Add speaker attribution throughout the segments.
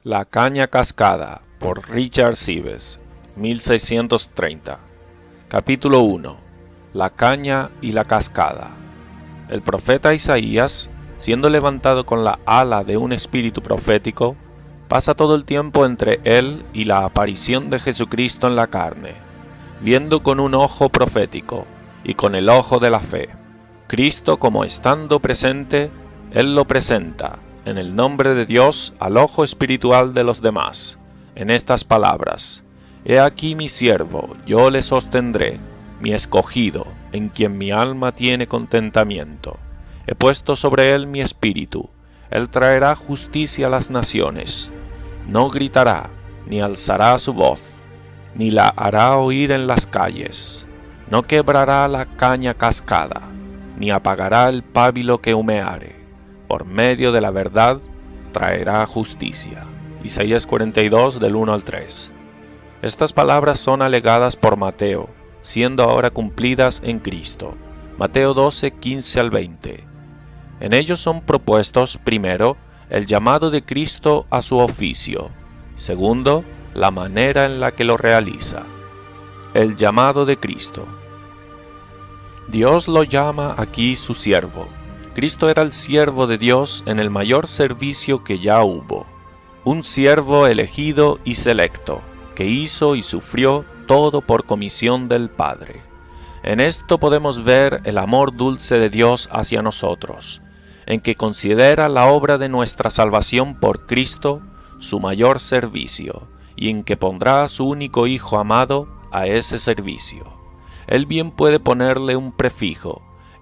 Speaker 1: La caña cascada, por Richard Sibbes, 1630. Capítulo 1. La caña y la cascada. El profeta Isaías, siendo levantado con la ala de un espíritu profético, pasa todo el tiempo entre él y la aparición de Jesucristo en la carne, viendo con un ojo profético y con el ojo de la fe. Cristo, como estando presente, él lo presenta, en el nombre de Dios, al ojo espiritual de los demás, en estas palabras: He aquí mi siervo, yo le sostendré, mi escogido, en quien mi alma tiene contentamiento. He puesto sobre él mi espíritu, él traerá justicia a las naciones. No gritará, ni alzará su voz, ni la hará oír en las calles. No quebrará la caña cascada, ni apagará el pábilo que humeare. Por medio de la verdad traerá justicia. Isaías 42, del 1 al 3. Estas palabras son alegadas por Mateo, siendo ahora cumplidas en Cristo. Mateo 12, 15 al 20. En ellos son propuestos, primero, el llamado de Cristo a su oficio. Segundo, la manera en la que lo realiza. El llamado de Cristo. Dios lo llama aquí su siervo. Cristo era el siervo de Dios en el mayor servicio que ya hubo. Un siervo elegido y selecto, que hizo y sufrió todo por comisión del Padre. En esto podemos ver el amor dulce de Dios hacia nosotros, en que considera la obra de nuestra salvación por Cristo su mayor servicio, y en que pondrá a su único Hijo amado a ese servicio. Él bien puede ponerle un prefijo,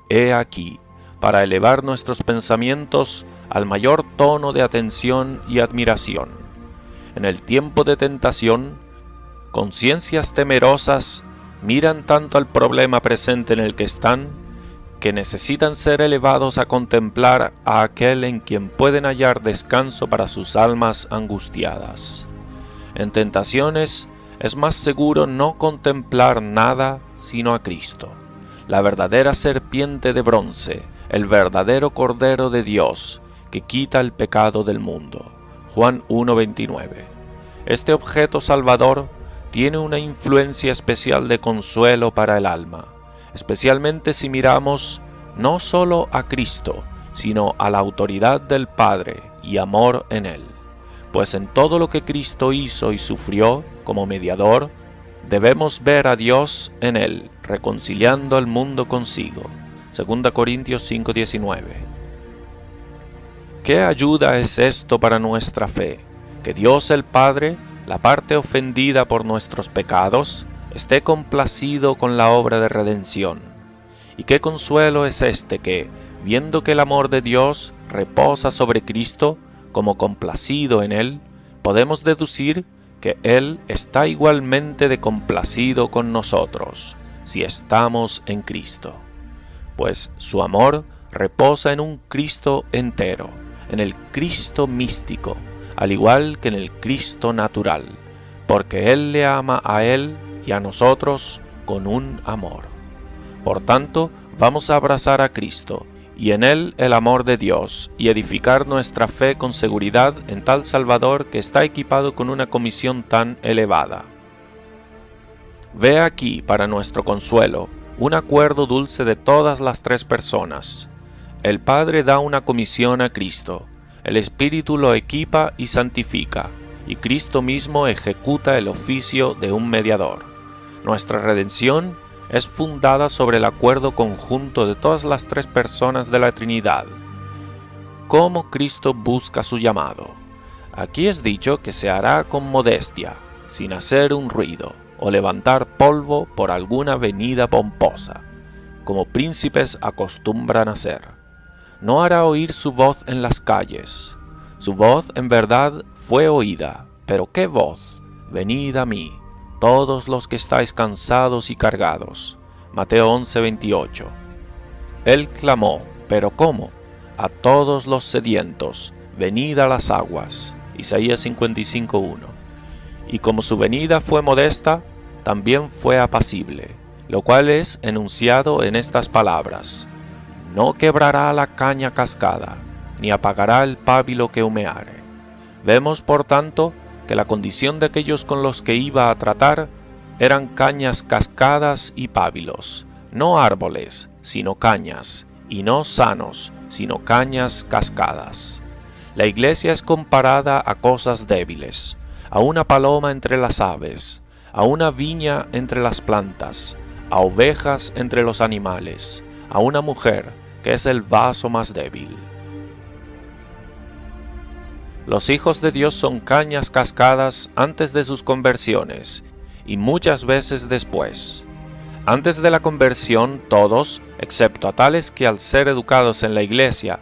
Speaker 1: he aquí, para elevar nuestros pensamientos al mayor tono de atención y admiración. En el tiempo de tentación, conciencias temerosas miran tanto al problema presente en el que están, que necesitan ser elevados a contemplar a aquel en quien pueden hallar descanso para sus almas angustiadas. En tentaciones es más seguro no contemplar nada sino a Cristo, la verdadera serpiente de bronce, el verdadero Cordero de Dios, que quita el pecado del mundo. Juan 1:29. Este objeto salvador tiene una influencia especial de consuelo para el alma, especialmente si miramos no solo a Cristo, sino a la autoridad del Padre y amor en Él. Pues en todo lo que Cristo hizo y sufrió como mediador, debemos ver a Dios en Él, reconciliando al mundo consigo. 2 Corintios 5:19. ¿Qué ayuda es esto para nuestra fe? Que Dios el Padre, la parte ofendida por nuestros pecados, esté complacido con la obra de redención. ¿Y qué consuelo es este que, viendo que el amor de Dios reposa sobre Cristo, como complacido en Él, podemos deducir que Él está igualmente de complacido con nosotros, si estamos en Cristo? Pues su amor reposa en un Cristo entero, en el Cristo místico, al igual que en el Cristo natural, porque Él le ama a Él y a nosotros con un amor. Por tanto, vamos a abrazar a Cristo, y en Él el amor de Dios, y edificar nuestra fe con seguridad en tal Salvador que está equipado con una comisión tan elevada. Ve aquí, para nuestro consuelo, un acuerdo dulce de todas las tres personas. El Padre da una comisión a Cristo, el Espíritu lo equipa y santifica, y Cristo mismo ejecuta el oficio de un mediador. Nuestra redención es fundada sobre el acuerdo conjunto de todas las tres personas de la Trinidad. ¿Cómo Cristo busca su llamado? Aquí es dicho que se hará con modestia, sin hacer un ruido, o levantar polvo por alguna venida pomposa, como príncipes acostumbran hacer. No hará oír su voz en las calles. Su voz en verdad fue oída, pero ¿qué voz? Venid a mí, todos los que estáis cansados y cargados. Mateo 11:28. Él clamó, ¿pero cómo? A todos los sedientos, venid a las aguas. Isaías 55:1. Y como su venida fue modesta, también fue apacible, lo cual es enunciado en estas palabras: no quebrará la caña cascada, ni apagará el pábilo que humeare. Vemos, por tanto, que la condición de aquellos con los que iba a tratar eran cañas cascadas y pábilos, no árboles, sino cañas, y no sanos, sino cañas cascadas. La iglesia es comparada a cosas débiles, a una paloma entre las aves, a una viña entre las plantas, a ovejas entre los animales, a una mujer que es el vaso más débil. Los hijos de Dios son cañas cascadas antes de sus conversiones y muchas veces después. Antes de la conversión, todos, excepto a tales que al ser educados en la iglesia,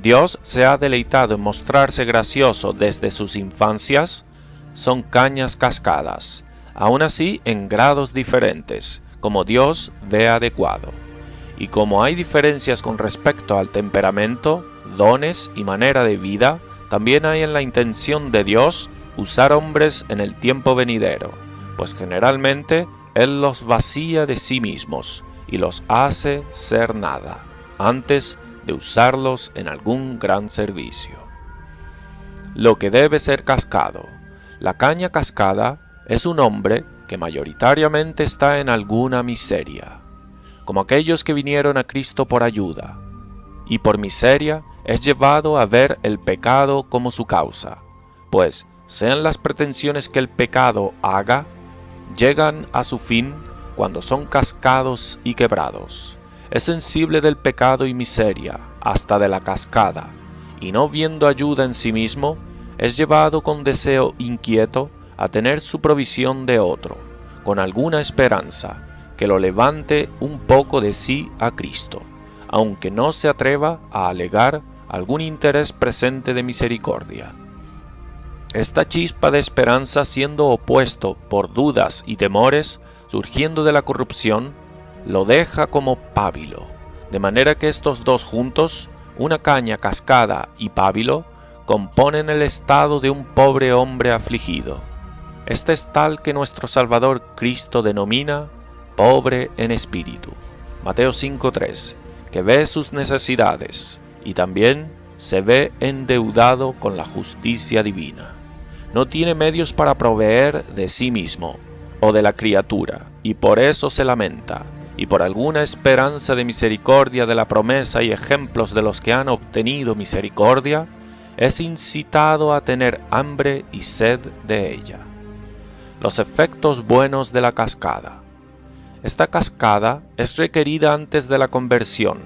Speaker 1: Dios se ha deleitado en mostrarse gracioso desde sus infancias, son cañas cascadas, aún así en grados diferentes, como Dios ve adecuado. Y como hay diferencias con respecto al temperamento, dones y manera de vida, también hay en la intención de Dios usar hombres en el tiempo venidero, pues generalmente Él los vacía de sí mismos y los hace ser nada, antes de usarlos en algún gran servicio. Lo que debe ser cascado. La caña cascada es un hombre que mayoritariamente está en alguna miseria, como aquellos que vinieron a Cristo por ayuda, y por miseria es llevado a ver el pecado como su causa, pues sean las pretensiones que el pecado haga, llegan a su fin cuando son cascados y quebrados. Es sensible del pecado y miseria, hasta de la cascada, y no viendo ayuda en sí mismo, es llevado con deseo inquieto a tener su provisión de otro, con alguna esperanza, que lo levante un poco de sí a Cristo, aunque no se atreva a alegar algún interés presente de misericordia. Esta chispa de esperanza, siendo opuesto por dudas y temores, surgiendo de la corrupción, lo deja como pábilo, de manera que estos dos juntos, una caña cascada y pábilo, componen el estado de un pobre hombre afligido. Este es tal que nuestro Salvador Cristo denomina pobre en espíritu, Mateo 5:3, que ve sus necesidades y también se ve endeudado con la justicia divina. No tiene medios para proveer de sí mismo o de la criatura, y por eso se lamenta, y por alguna esperanza de misericordia de la promesa y ejemplos de los que han obtenido misericordia, es incitado a tener hambre y sed de ella. Los efectos buenos de la cascada. Esta cascada es requerida antes de la conversión,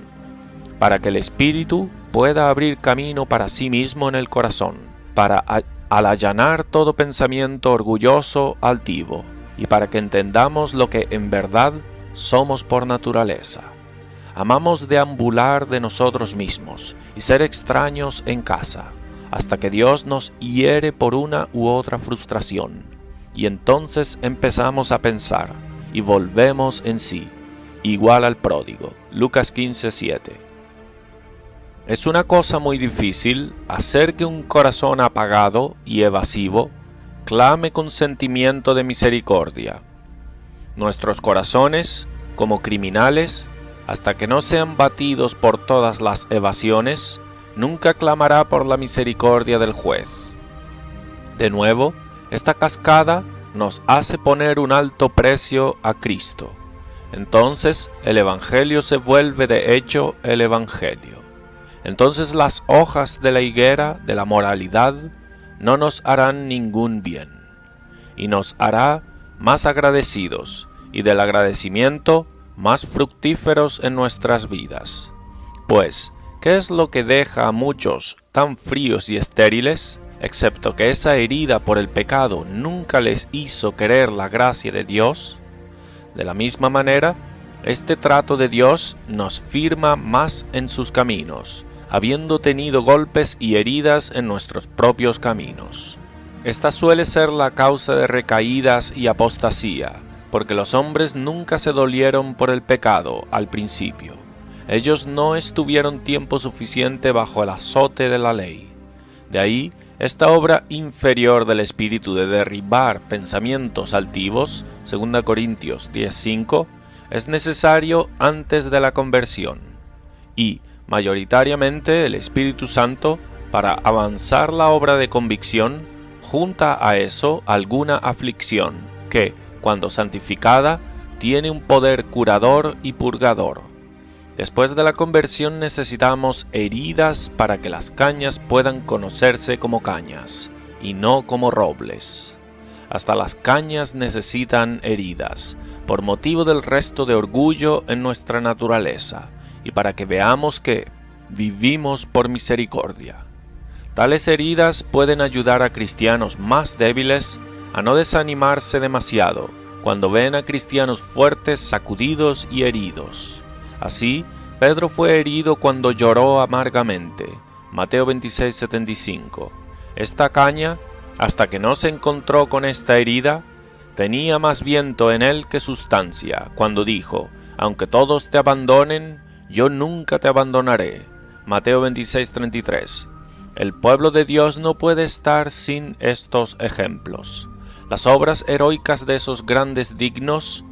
Speaker 1: para que el espíritu pueda abrir camino para sí mismo en el corazón, para allanar todo pensamiento orgulloso altivo, y para que entendamos lo que en verdad somos por naturaleza. Amamos deambular de nosotros mismos y ser extraños en casa, hasta que Dios nos hiere por una u otra frustración, y entonces empezamos a pensar y volvemos en sí, igual al pródigo. Lucas 15:7. Es una cosa muy difícil hacer que un corazón apagado y evasivo clame con sentimiento de misericordia. Nuestros corazones, como criminales, hasta que no sean batidos por todas las evasiones, nunca clamará por la misericordia del juez. De nuevo, esta cascada nos hace poner un alto precio a Cristo. Entonces el Evangelio se vuelve de hecho el Evangelio. Entonces las hojas de la higuera de la moralidad no nos harán ningún bien, y nos hará más agradecidos, y del agradecimiento más fructíferos en nuestras vidas. Pues, ¿qué es lo que deja a muchos tan fríos y estériles? Excepto que esa herida por el pecado nunca les hizo querer la gracia de Dios. De la misma manera, este trato de Dios nos firma más en sus caminos, habiendo tenido golpes y heridas en nuestros propios caminos. Esta suele ser la causa de recaídas y apostasía, porque los hombres nunca se dolieron por el pecado al principio. Ellos no estuvieron tiempo suficiente bajo el azote de la ley. De ahí, esta obra inferior del Espíritu de derribar pensamientos altivos, 2 Corintios 10:5, es necesario antes de la conversión, y mayoritariamente el Espíritu Santo para avanzar la obra de convicción, junta a eso alguna aflicción que, cuando santificada, tiene un poder curador y purgador. Después de la conversión necesitamos heridas para que las cañas puedan conocerse como cañas y no como robles. Hasta las cañas necesitan heridas, por motivo del resto de orgullo en nuestra naturaleza, y para que veamos que vivimos por misericordia. Tales heridas pueden ayudar a cristianos más débiles a no desanimarse demasiado cuando ven a cristianos fuertes sacudidos y heridos. Así, Pedro fue herido cuando lloró amargamente. Mateo 26:75. Esta caña, hasta que no se encontró con esta herida, tenía más viento en él que sustancia, cuando dijo: aunque todos te abandonen, yo nunca te abandonaré. Mateo 26:33. El pueblo de Dios no puede estar sin estos ejemplos. Las obras heroicas de esos grandes dignos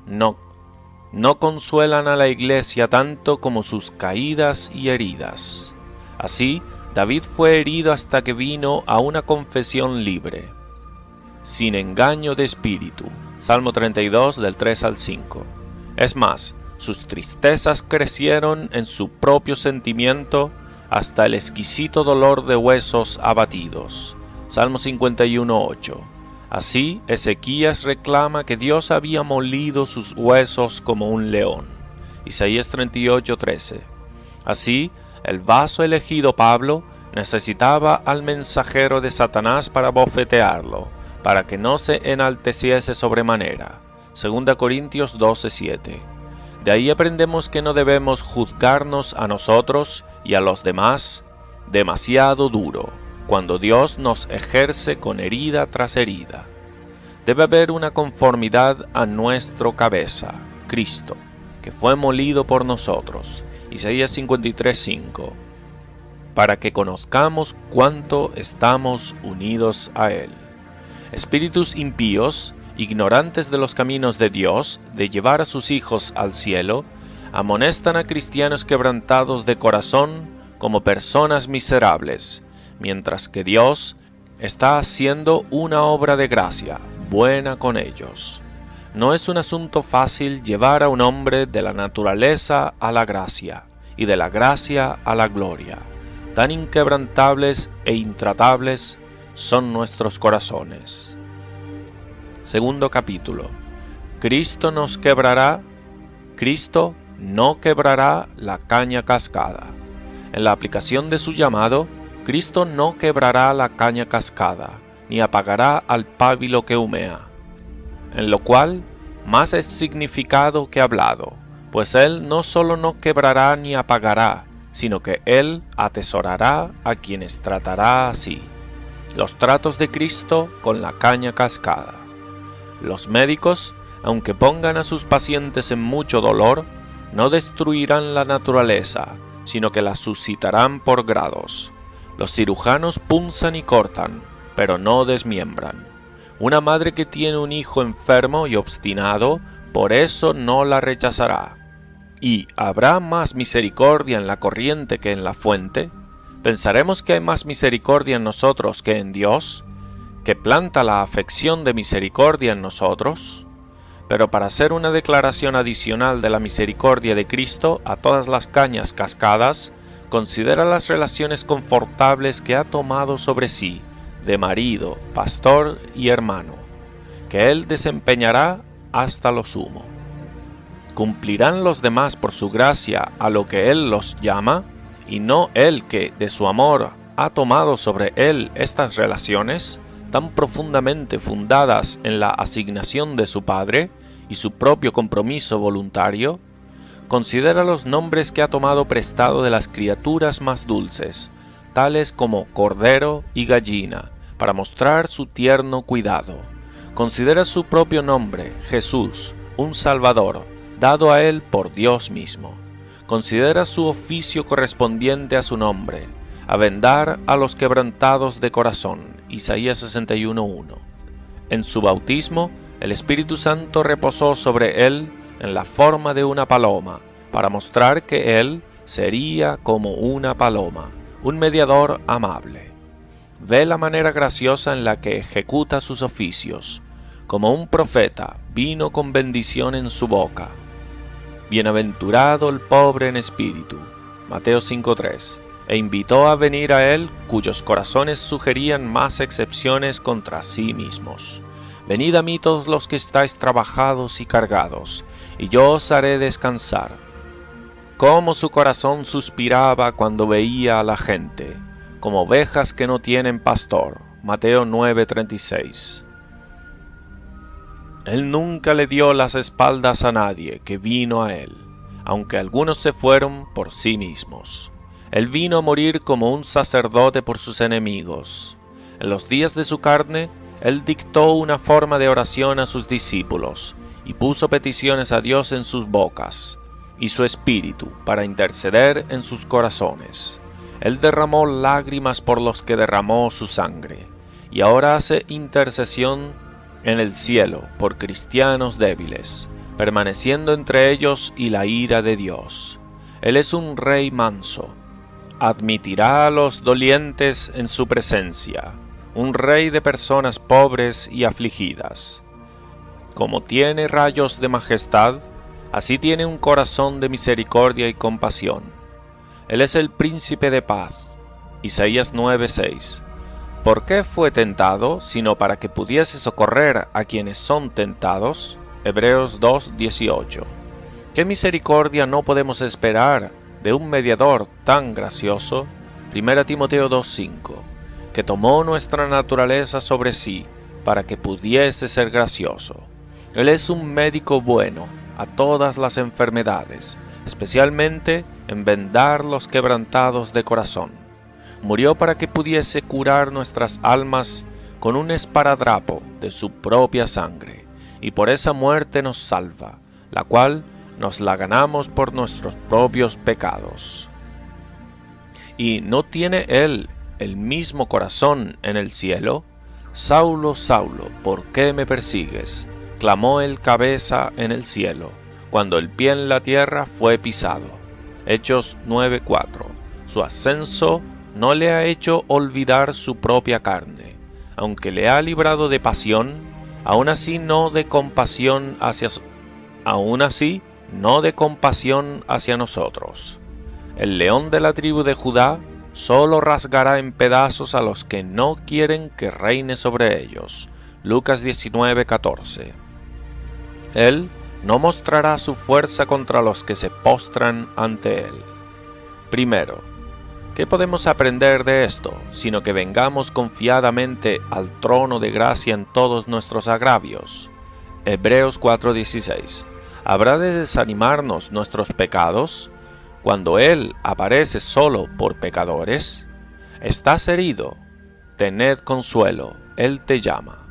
Speaker 1: no consuelan a la iglesia tanto como sus caídas y heridas. Así, David fue herido hasta que vino a una confesión libre, sin engaño de espíritu. Salmo 32, del 3 al 5. Es más, sus tristezas crecieron en su propio sentimiento hasta el exquisito dolor de huesos abatidos. Salmo 51:8. Así, Ezequías reclama que Dios había molido sus huesos como un león. Isaías 38:13. Así, el vaso elegido Pablo necesitaba al mensajero de Satanás para bofetearlo, para que no se enalteciese sobremanera. 2 Corintios 12:7. De ahí aprendemos que no debemos juzgarnos a nosotros y a los demás demasiado duro, cuando Dios nos ejerce con herida tras herida. Debe haber una conformidad a nuestro cabeza, Cristo, que fue molido por nosotros. Isaías 53:5. Para que conozcamos cuánto estamos unidos a Él. Espíritus impíos, ignorantes de los caminos de Dios, de llevar a sus hijos al cielo, amonestan a cristianos quebrantados de corazón como personas miserables, mientras que Dios está haciendo una obra de gracia buena con ellos. No es un asunto fácil llevar a un hombre de la naturaleza a la gracia, y de la gracia a la gloria. Tan inquebrantables e intratables son nuestros corazones. Segundo capítulo. Cristo no quebrará la caña cascada. En la aplicación de su llamado, Cristo no quebrará la caña cascada, ni apagará al pábilo que humea. En lo cual, más es significado que hablado, pues Él no solo no quebrará ni apagará, sino que Él atesorará a quienes tratará así. Los tratos de Cristo con la caña cascada. Los médicos, aunque pongan a sus pacientes en mucho dolor, no destruirán la naturaleza, sino que la suscitarán por grados. Los cirujanos punzan y cortan, pero no desmiembran. Una madre que tiene un hijo enfermo y obstinado, por eso no la rechazará. ¿Y habrá más misericordia en la corriente que en la fuente? ¿Pensaremos que hay más misericordia en nosotros que en Dios, que planta la afección de misericordia en nosotros? Pero para hacer una declaración adicional de la misericordia de Cristo a todas las cañas cascadas, considera las relaciones confortables que ha tomado sobre sí, de marido, pastor y hermano, que Él desempeñará hasta lo sumo. ¿Cumplirán los demás por su gracia a lo que Él los llama, y no Él que, de su amor, ha tomado sobre Él estas relaciones, tan profundamente fundadas en la asignación de su Padre y su propio compromiso voluntario? Considera los nombres que ha tomado prestado de las criaturas más dulces, tales como cordero y gallina, para mostrar su tierno cuidado. Considera su propio nombre, Jesús, un Salvador, dado a Él por Dios mismo. Considera su oficio correspondiente a su nombre, a vendar a los quebrantados de corazón. Isaías 61:1. En su bautismo, el Espíritu Santo reposó sobre Él en la forma de una paloma, para mostrar que Él sería como una paloma, un mediador amable. Ve la manera graciosa en la que ejecuta sus oficios. Como un profeta, vino con bendición en su boca. Bienaventurado el pobre en espíritu, Mateo 5:3, e invitó a venir a él cuyos corazones sugerían más excepciones contra sí mismos. Venid a mí todos los que estáis trabajados y cargados, y yo os haré descansar. Cómo su corazón suspiraba cuando veía a la gente, como ovejas que no tienen pastor, Mateo 9:36. Él nunca le dio las espaldas a nadie que vino a él, aunque algunos se fueron por sí mismos. Él vino a morir como un sacerdote por sus enemigos. En los días de su carne, él dictó una forma de oración a sus discípulos y puso peticiones a Dios en sus bocas y su espíritu para interceder en sus corazones. Él derramó lágrimas por los que derramó su sangre y ahora hace intercesión en el cielo por cristianos débiles, permaneciendo entre ellos y la ira de Dios. Él es un rey manso. Admitirá a los dolientes en su presencia, un rey de personas pobres y afligidas. Como tiene rayos de majestad, así tiene un corazón de misericordia y compasión. Él es el príncipe de paz. Isaías 9:6. ¿Por qué fue tentado, sino para que pudiese socorrer a quienes son tentados? Hebreos 2:18. ¿Qué misericordia no podemos esperar de un mediador tan gracioso? 1 Timoteo 2:5, que tomó nuestra naturaleza sobre sí para que pudiese ser gracioso. Él es un médico bueno a todas las enfermedades, especialmente en vendar los quebrantados de corazón. Murió para que pudiese curar nuestras almas con un esparadrapo de su propia sangre, y por esa muerte nos salva, la cual nos la ganamos por nuestros propios pecados. ¿Y no tiene él el mismo corazón en el cielo? Saulo, Saulo, ¿por qué me persigues? Clamó el cabeza en el cielo, cuando el pie en la tierra fue pisado. Hechos 9:4. Su ascenso no le ha hecho olvidar su propia carne. Aunque le ha librado de pasión, aún así no de compasión hacia nosotros. El león de la tribu de Judá solo rasgará en pedazos a los que no quieren que reine sobre ellos. Lucas 19:14. Él no mostrará su fuerza contra los que se postran ante él. Primero, ¿qué podemos aprender de esto, sino que vengamos confiadamente al trono de gracia en todos nuestros agravios? Hebreos 4:16. ¿Habrá de desanimarnos nuestros pecados cuando Él aparece solo por pecadores? ¿Estás herido? Tened consuelo, Él te llama.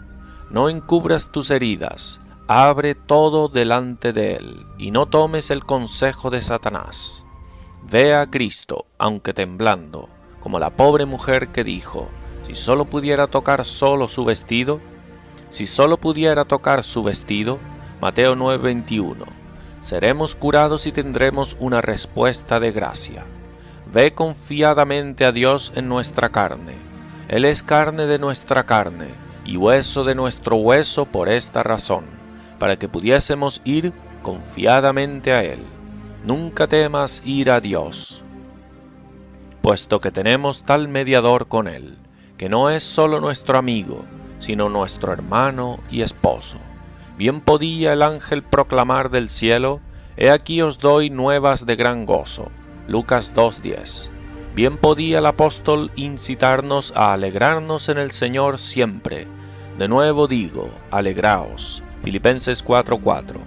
Speaker 1: No encubras tus heridas, abre todo delante de Él, y no tomes el consejo de Satanás. Ve a Cristo, aunque temblando, como la pobre mujer que dijo, si solo pudiera tocar su vestido, Mateo 9:21, seremos curados y tendremos una respuesta de gracia. Ve confiadamente a Dios en nuestra carne. Él es carne de nuestra carne y hueso de nuestro hueso por esta razón, para que pudiésemos ir confiadamente a Él. Nunca temas ir a Dios, puesto que tenemos tal mediador con Él, que no es solo nuestro amigo, sino nuestro hermano y esposo. Bien podía el ángel proclamar del cielo, he aquí os doy nuevas de gran gozo. Lucas 2:10. Bien podía el apóstol incitarnos a alegrarnos en el Señor siempre. De nuevo digo, alegraos. Filipenses 4:4.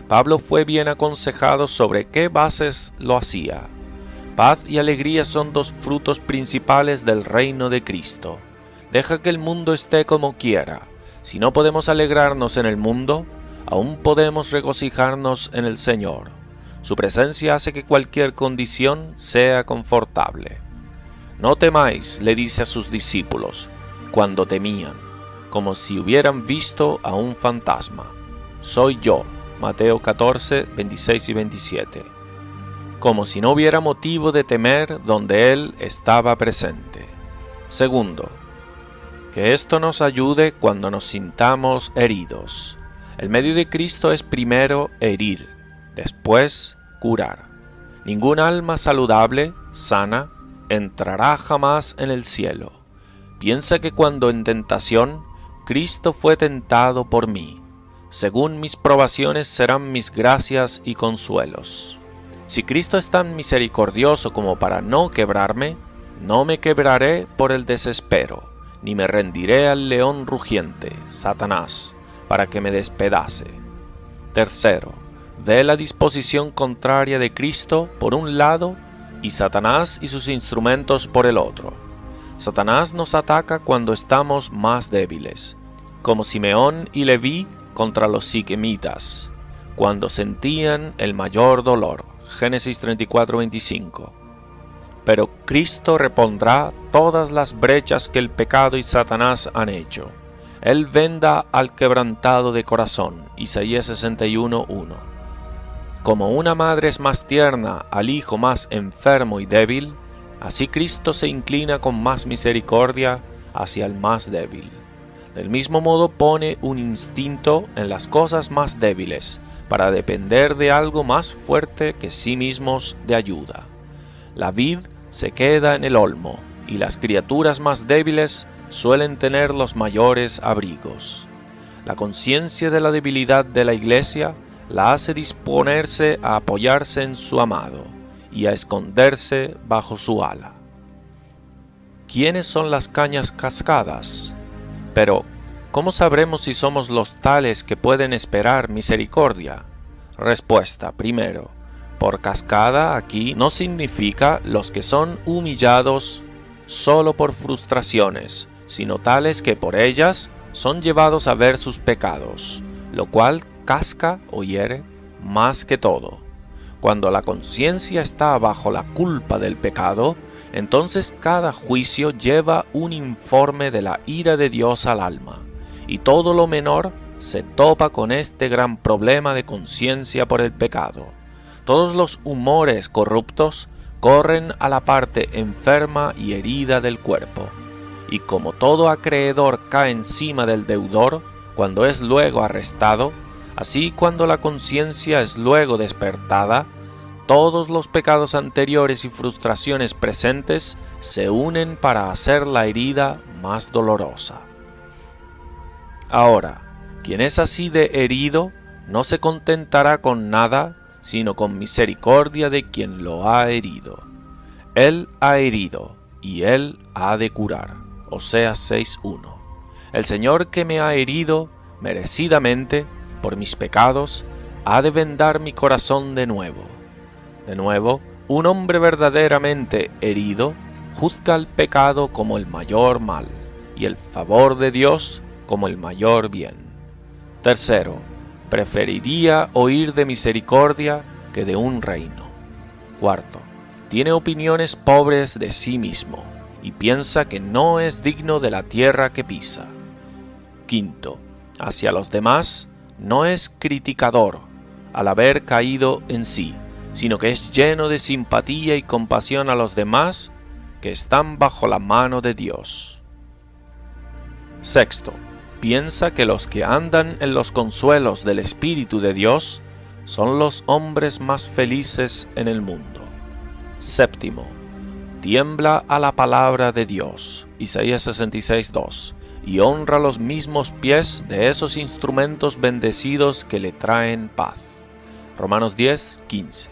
Speaker 1: Pablo fue bien aconsejado sobre qué bases lo hacía. Paz y alegría son dos frutos principales del reino de Cristo. Deja que el mundo esté como quiera. Si no podemos alegrarnos en el mundo, aún podemos regocijarnos en el Señor. Su presencia hace que cualquier condición sea confortable. No temáis, le dice a sus discípulos, cuando temían, como si hubieran visto a un fantasma. Soy yo. Mateo 14, 26 y 27. como si no hubiera motivo de temer donde Él estaba presente. Segundo, que esto nos ayude cuando nos sintamos heridos. El medio de Cristo es primero herir, después curar. Ningún alma saludable, sana, entrará jamás en el cielo. Piensa que cuando en tentación, Cristo fue tentado por mí. Según mis probaciones serán mis gracias y consuelos. Si Cristo es tan misericordioso como para no quebrarme, no me quebraré por el desespero, ni me rendiré al león rugiente, Satanás, para que me despedace. Tercero, ve la disposición contraria de Cristo por un lado y Satanás y sus instrumentos por el otro. Satanás nos ataca cuando estamos más débiles, como Simeón y Leví contra los siquemitas, cuando sentían el mayor dolor. Génesis 34:25. Pero Cristo repondrá todas las brechas que el pecado y Satanás han hecho. Él venda al quebrantado de corazón. Isaías 61:1. Como una madre es más tierna al hijo más enfermo y débil, así Cristo se inclina con más misericordia hacia el más débil. Del mismo modo pone un instinto en las cosas más débiles, para depender de algo más fuerte que sí mismos de ayuda. La vid se queda en el olmo, y las criaturas más débiles suelen tener los mayores abrigos. La conciencia de la debilidad de la Iglesia la hace disponerse a apoyarse en su amado y a esconderse bajo su ala. ¿Quiénes son las cañas cascadas? Pero, ¿cómo sabremos si somos los tales que pueden esperar misericordia? Respuesta: primero, por cascada aquí no significa los que son humillados solo por frustraciones, sino tales que por ellas son llevados a ver sus pecados, lo cual casca o hiere más que todo. Cuando la conciencia está bajo la culpa del pecado, entonces cada juicio lleva un informe de la ira de Dios al alma, y todo lo menor se topa con este gran problema de conciencia por el pecado. Todos los humores corruptos corren a la parte enferma y herida del cuerpo, y como todo acreedor cae encima del deudor cuando es luego arrestado, así cuando la conciencia es luego despertada, todos los pecados anteriores y frustraciones presentes se unen para hacer la herida más dolorosa. Ahora, quien es así de herido no se contentará con nada, sino con misericordia de quien lo ha herido. Él ha herido, y Él ha de curar. Oseas 6:1. El Señor que me ha herido merecidamente por mis pecados, ha de vendar mi corazón de nuevo. De nuevo, un hombre verdaderamente herido juzga el pecado como el mayor mal, y el favor de Dios como el mayor bien. Tercero, preferiría oír de misericordia que de un reino. Cuarto, tiene opiniones pobres de sí mismo, y piensa que no es digno de la tierra que pisa. Quinto, hacia los demás no es criticador al haber caído en sí, sino que es lleno de simpatía y compasión a los demás que están bajo la mano de Dios. Sexto, piensa que los que andan en los consuelos del Espíritu de Dios son los hombres más felices en el mundo. Séptimo, tiembla a la palabra de Dios, Isaías 66:2, y honra los mismos pies de esos instrumentos bendecidos que le traen paz. Romanos 10:15.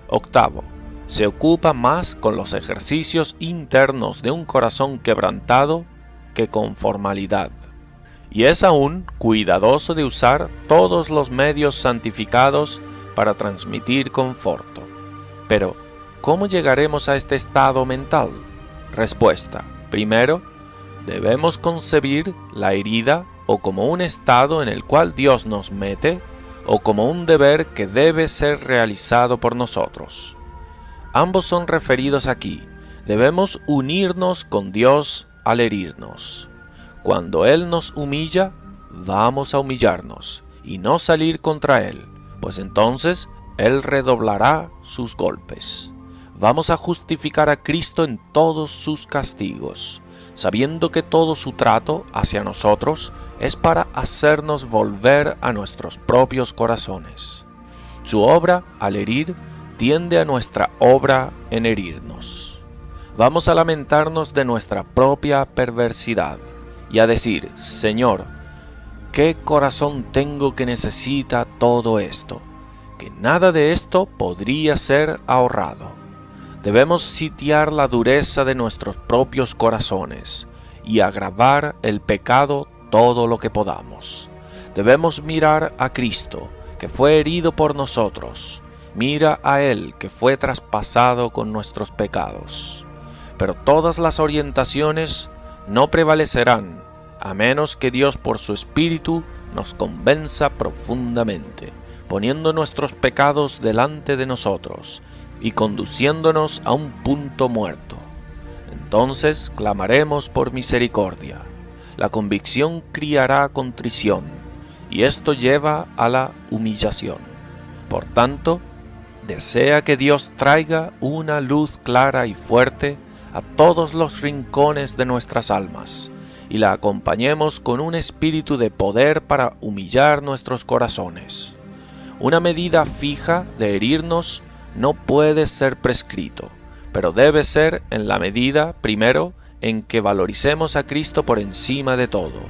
Speaker 1: Octavo, se ocupa más con los ejercicios internos de un corazón quebrantado que con formalidad, y es aún cuidadoso de usar todos los medios santificados para transmitir conforto. Pero, ¿cómo llegaremos a este estado mental? Respuesta: primero, debemos concebir la herida o como un estado en el cual Dios nos mete, o como un deber que debe ser realizado por nosotros. Ambos son referidos aquí. Debemos unirnos con Dios al herirnos. Cuando Él nos humilla, vamos a humillarnos y no salir contra Él, pues entonces Él redoblará sus golpes. Vamos a justificar a Cristo en todos sus castigos, sabiendo que todo su trato hacia nosotros es para hacernos volver a nuestros propios corazones. Su obra al herir tiende a nuestra obra en herirnos. Vamos a lamentarnos de nuestra propia perversidad y a decir: Señor, ¿qué corazón tengo que necesita todo esto? Que nada de esto podría ser ahorrado. Debemos sitiar la dureza de nuestros propios corazones y agravar el pecado todo lo que podamos. Debemos mirar a Cristo, que fue herido por nosotros. Mira a Él, que fue traspasado con nuestros pecados. Pero todas las orientaciones no prevalecerán, a menos que Dios por su Espíritu nos convenza profundamente, poniendo nuestros pecados delante de nosotros y conduciéndonos a un punto muerto. Entonces clamaremos por misericordia. La convicción criará contrición, y esto lleva a la humillación. Por tanto, desea que Dios traiga una luz clara y fuerte a todos los rincones de nuestras almas, y la acompañemos con un espíritu de poder para humillar nuestros corazones. Una medida fija de herirnos no puede ser prescrito, pero debe ser en la medida, primero, en que valoricemos a Cristo por encima de todo,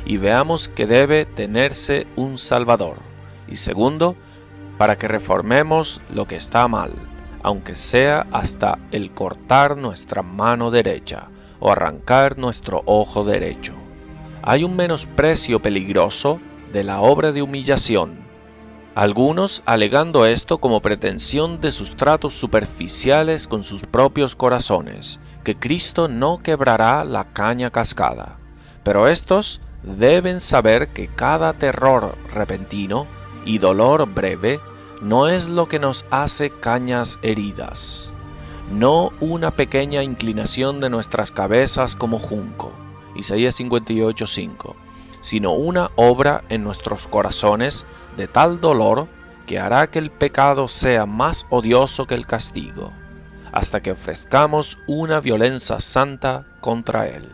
Speaker 1: y veamos que debe tenerse un Salvador, y segundo, para que reformemos lo que está mal, aunque sea hasta el cortar nuestra mano derecha o arrancar nuestro ojo derecho. Hay un menosprecio peligroso de la obra de humillación, algunos alegando esto como pretensión de sus tratos superficiales con sus propios corazones, que Cristo no quebrará la caña cascada. Pero estos deben saber que cada terror repentino y dolor breve no es lo que nos hace cañas heridas, no una pequeña inclinación de nuestras cabezas como junco, Isaías 58:5, sino una obra en nuestros corazones de tal dolor que hará que el pecado sea más odioso que el castigo, hasta que ofrezcamos una violencia santa contra él.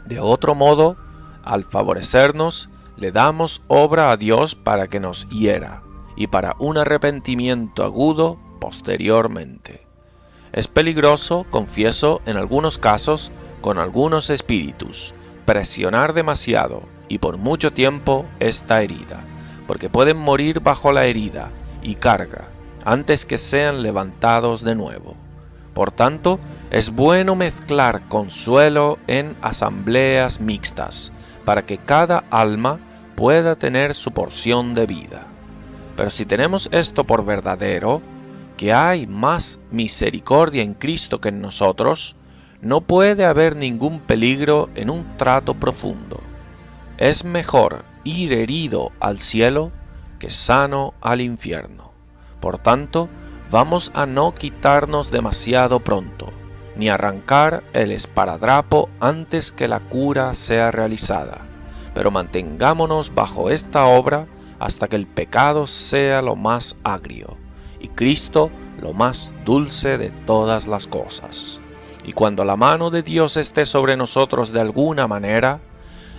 Speaker 1: De otro modo, al favorecernos, le damos obra a Dios para que nos hiera, y para un arrepentimiento agudo posteriormente. Es peligroso, confieso, en algunos casos, con algunos espíritus, presionar demasiado y por mucho tiempo esta herida, porque pueden morir bajo la herida y carga antes que sean levantados de nuevo. Por tanto, es bueno mezclar consuelo en asambleas mixtas, para que cada alma pueda tener su porción de vida. Pero si tenemos esto por verdadero, que hay más misericordia en Cristo que en nosotros, no puede haber ningún peligro en un trato profundo. Es mejor ir herido al cielo que sano al infierno. Por tanto, vamos a no quitarnos demasiado pronto, ni arrancar el esparadrapo antes que la cura sea realizada, pero mantengámonos bajo esta obra hasta que el pecado sea lo más agrio, y Cristo lo más dulce de todas las cosas. Y cuando la mano de Dios esté sobre nosotros de alguna manera,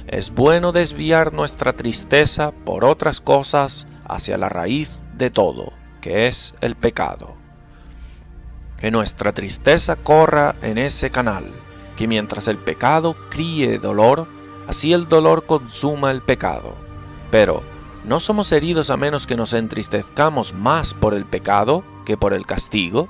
Speaker 1: es bueno desviar nuestra tristeza por otras cosas hacia la raíz de todo, que es el pecado. Que nuestra tristeza corra en ese canal, que mientras el pecado críe dolor, así el dolor consuma el pecado. Pero, ¿no somos heridos a menos que nos entristezcamos más por el pecado que por el castigo?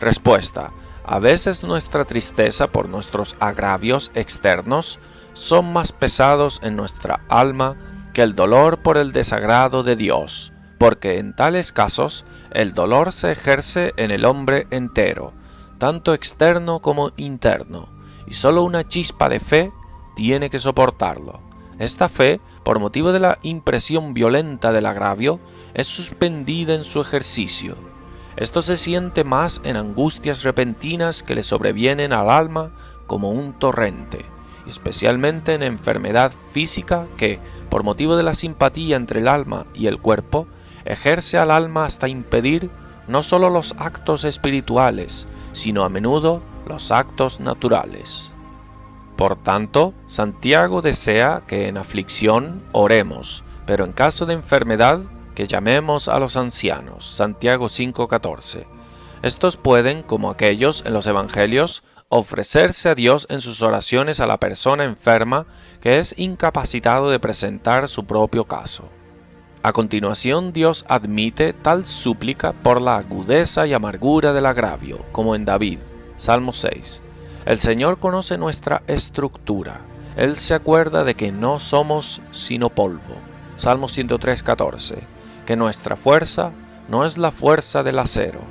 Speaker 1: Respuesta: a veces nuestra tristeza por nuestros agravios externos son más pesados en nuestra alma que el dolor por el desagrado de Dios, porque en tales casos el dolor se ejerce en el hombre entero, tanto externo como interno, y solo una chispa de fe tiene que soportarlo. Esta fe, por motivo de la impresión violenta del agravio, es suspendida en su ejercicio. Esto se siente más en angustias repentinas que le sobrevienen al alma como un torrente, y especialmente en enfermedad física que, por motivo de la simpatía entre el alma y el cuerpo, ejerce al alma hasta impedir no solo los actos espirituales, sino a menudo los actos naturales. Por tanto, Santiago desea que en aflicción oremos, pero en caso de enfermedad, que llamemos a los ancianos. Santiago 5:14. Estos pueden, como aquellos en los evangelios, ofrecerse a Dios en sus oraciones a la persona enferma que es incapacitado de presentar su propio caso. A continuación, Dios admite tal súplica por la agudeza y amargura del agravio, como en David, Salmo 6. El Señor conoce nuestra estructura. Él se acuerda de que no somos sino polvo, Salmo 103:14, que nuestra fuerza no es la fuerza del acero.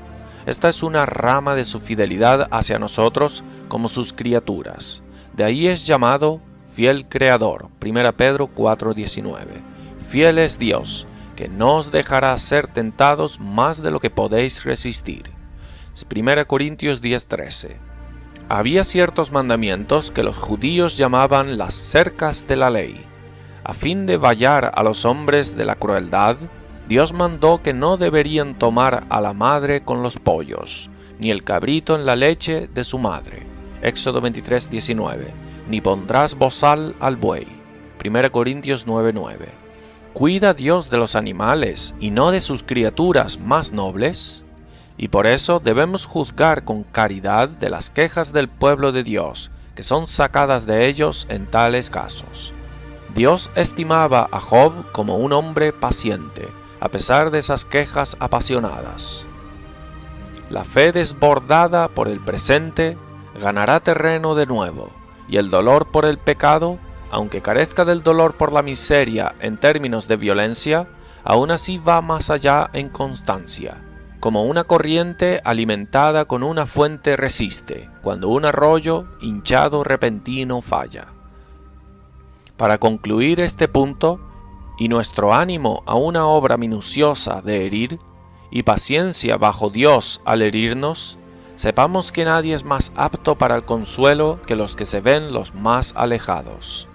Speaker 1: Esta es una rama de su fidelidad hacia nosotros como sus criaturas. De ahí es llamado fiel Creador, 1 Pedro 4:19. Fiel es Dios, que no os dejará ser tentados más de lo que podéis resistir. 1 Corintios 10:13. Había ciertos mandamientos que los judíos llamaban las cercas de la ley. A fin de vallar a los hombres de la crueldad, Dios mandó que no deberían tomar a la madre con los pollos, ni el cabrito en la leche de su madre. Éxodo 23:19. Ni pondrás bozal al buey. 1 Corintios 9:9. ¿Cuida Dios de los animales y no de sus criaturas más nobles? Y por eso debemos juzgar con caridad de las quejas del pueblo de Dios, que son sacadas de ellos en tales casos. Dios estimaba a Job como un hombre paciente, a pesar de esas quejas apasionadas. La fe desbordada por el presente ganará terreno de nuevo, y el dolor por el pecado, aunque carezca del dolor por la miseria en términos de violencia, aún así va más allá en constancia. Como una corriente alimentada con una fuente resiste, cuando un arroyo hinchado repentino falla. Para concluir este punto, y nuestro ánimo a una obra minuciosa de herir, y paciencia bajo Dios al herirnos, sepamos que nadie es más apto para el consuelo que los que se ven los más alejados.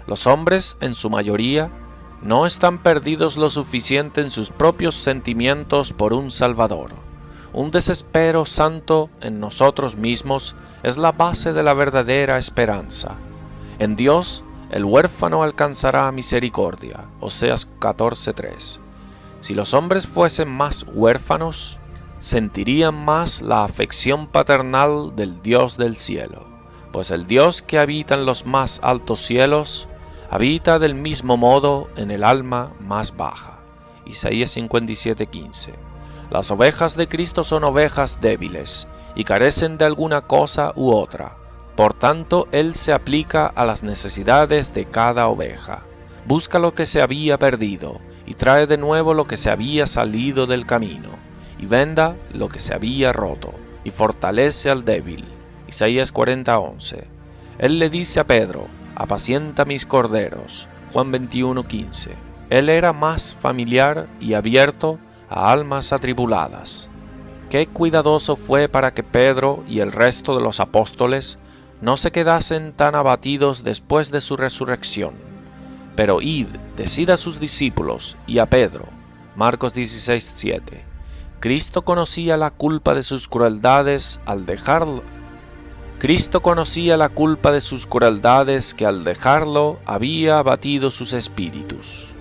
Speaker 1: Los hombres, en su mayoría, no están perdidos lo suficiente en sus propios sentimientos por un Salvador. Un desespero santo en nosotros mismos es la base de la verdadera esperanza. En Dios, el huérfano alcanzará misericordia. Oseas 14:3. Si los hombres fuesen más huérfanos, sentirían más la afección paternal del Dios del cielo, pues el Dios que habita en los más altos cielos habita del mismo modo en el alma más baja. Isaías 57:15. Las ovejas de Cristo son ovejas débiles y carecen de alguna cosa u otra. Por tanto, Él se aplica a las necesidades de cada oveja. Busca lo que se había perdido y trae de nuevo lo que se había salido del camino, y venda lo que se había roto, y fortalece al débil. Isaías 40:11. Él le dice a Pedro: apacienta mis corderos. Juan 21:15. Él era más familiar y abierto a almas atribuladas. Qué cuidadoso fue para que Pedro y el resto de los apóstoles no se quedasen tan abatidos después de su resurrección. Pero id, decid a sus discípulos y a Pedro. Marcos 16:7. Cristo conocía la culpa de sus crueldades que al dejarlo había abatido sus espíritus.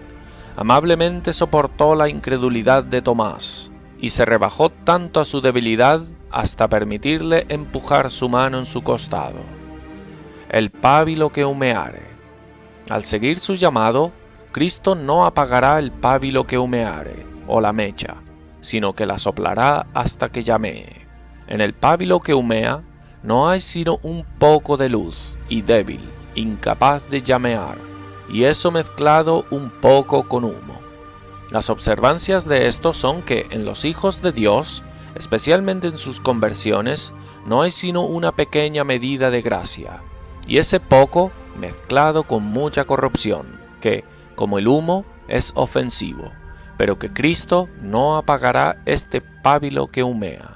Speaker 1: Amablemente soportó la incredulidad de Tomás, y se rebajó tanto a su debilidad hasta permitirle empujar su mano en su costado. El pábilo que humeare. Al seguir su llamado, Cristo no apagará el pábilo que humeare, o la mecha, sino que la soplará hasta que llamee. En el pábilo que humea, no hay sino un poco de luz, y débil, incapaz de llamear, y eso mezclado un poco con humo. Las observancias de esto son que en los hijos de Dios, especialmente en sus conversiones, no hay sino una pequeña medida de gracia, y ese poco mezclado con mucha corrupción, que, como el humo, es ofensivo, pero que Cristo no apagará este pábilo que humea.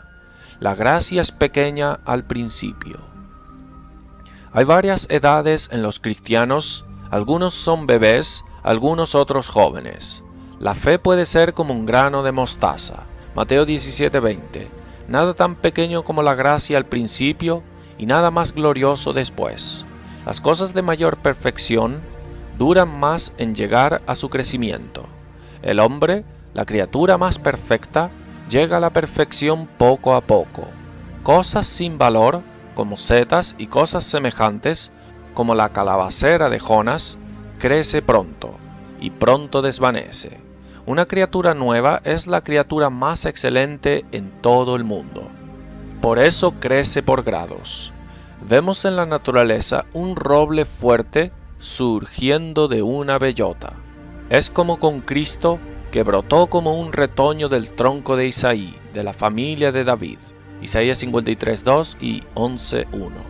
Speaker 1: La gracia es pequeña al principio. Hay varias edades en los cristianos, algunos son bebés, algunos otros jóvenes. La fe puede ser como un grano de mostaza, Mateo 17:20. Nada tan pequeño como la gracia al principio y nada más glorioso después. Las cosas de mayor perfección duran más en llegar a su crecimiento. El hombre, la criatura más perfecta, llega a la perfección poco a poco. Cosas sin valor, como setas, y cosas semejantes, como la calabacera de Jonás, crece pronto, y pronto desvanece. Una criatura nueva es la criatura más excelente en todo el mundo. Por eso crece por grados. Vemos en la naturaleza un roble fuerte surgiendo de una bellota. Es como con Cristo, que brotó como un retoño del tronco de Isaí, de la familia de David. Isaías 53:2 y 11:1.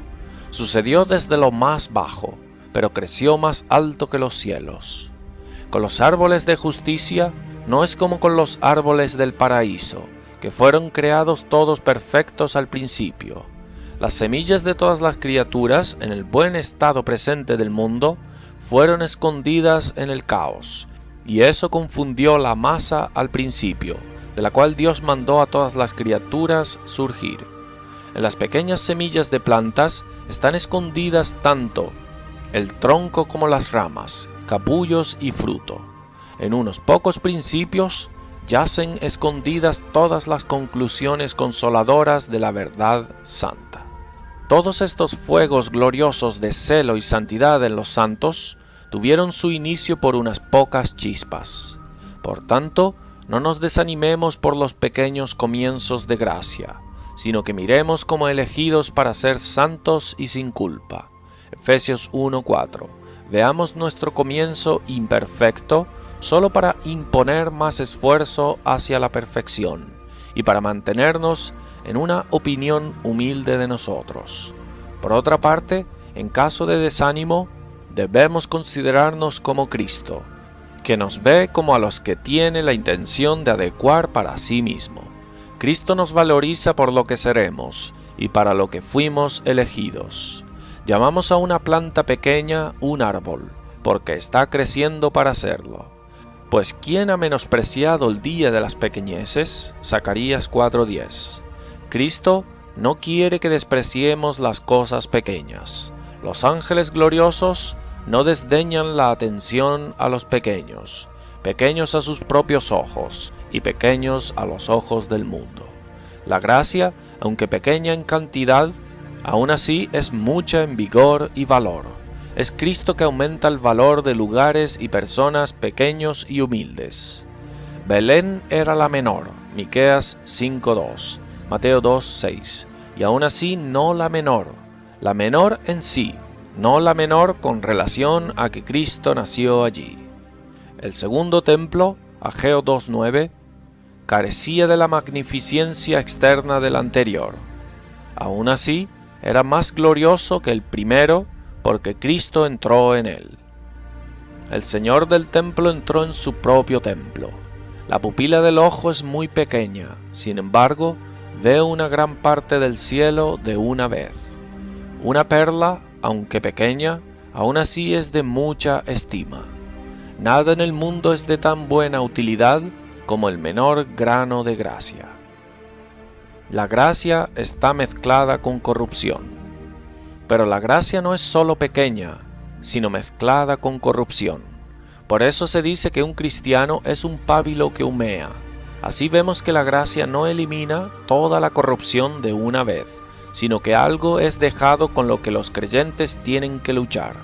Speaker 1: Sucedió desde lo más bajo, pero creció más alto que los cielos. Con los árboles de justicia no es como con los árboles del paraíso, que fueron creados todos perfectos al principio. Las semillas de todas las criaturas, en el buen estado presente del mundo, fueron escondidas en el caos, y eso confundió la masa al principio, de la cual Dios mandó a todas las criaturas surgir. En las pequeñas semillas de plantas están escondidas tanto el tronco como las ramas, capullos y fruto. En unos pocos principios yacen escondidas todas las conclusiones consoladoras de la verdad santa. Todos estos fuegos gloriosos de celo y santidad en los santos tuvieron su inicio por unas pocas chispas. Por tanto, no nos desanimemos por los pequeños comienzos de gracia, sino que miremos como elegidos para ser santos y sin culpa. Efesios 1:4. Veamos nuestro comienzo imperfecto solo para imponer más esfuerzo hacia la perfección y para mantenernos en una opinión humilde de nosotros. Por otra parte, en caso de desánimo, debemos considerarnos como Cristo, que nos ve como a los que tiene la intención de adecuar para sí mismo. Cristo nos valoriza por lo que seremos y para lo que fuimos elegidos. Llamamos a una planta pequeña un árbol, porque está creciendo para serlo. Pues ¿quién ha menospreciado el día de las pequeñeces? Zacarías 4:10. Cristo no quiere que despreciemos las cosas pequeñas. Los ángeles gloriosos no desdeñan la atención a los pequeños, pequeños a sus propios ojos y pequeños a los ojos del mundo. La gracia, aunque pequeña en cantidad, aún así es mucha en vigor y valor. Es Cristo que aumenta el valor de lugares y personas pequeños y humildes. Belén era la menor, Miqueas 5:2, Mateo 2:6, y aún así no la menor en sí, no la menor con relación a que Cristo nació allí. El segundo templo, Ageo 2:9, carecía de la magnificencia externa del anterior. Aún así, era más glorioso que el primero, porque Cristo entró en él. El Señor del templo entró en su propio templo. La pupila del ojo es muy pequeña, sin embargo, ve una gran parte del cielo de una vez. Una perla, aunque pequeña, aún así es de mucha estima. Nada en el mundo es de tan buena utilidad como el menor grano de gracia. La gracia está mezclada con corrupción. Pero la gracia no es solo pequeña, sino mezclada con corrupción. Por eso se dice que un cristiano es un pábilo que humea. Así vemos que la gracia no elimina toda la corrupción de una vez, sino que algo es dejado con lo que los creyentes tienen que luchar.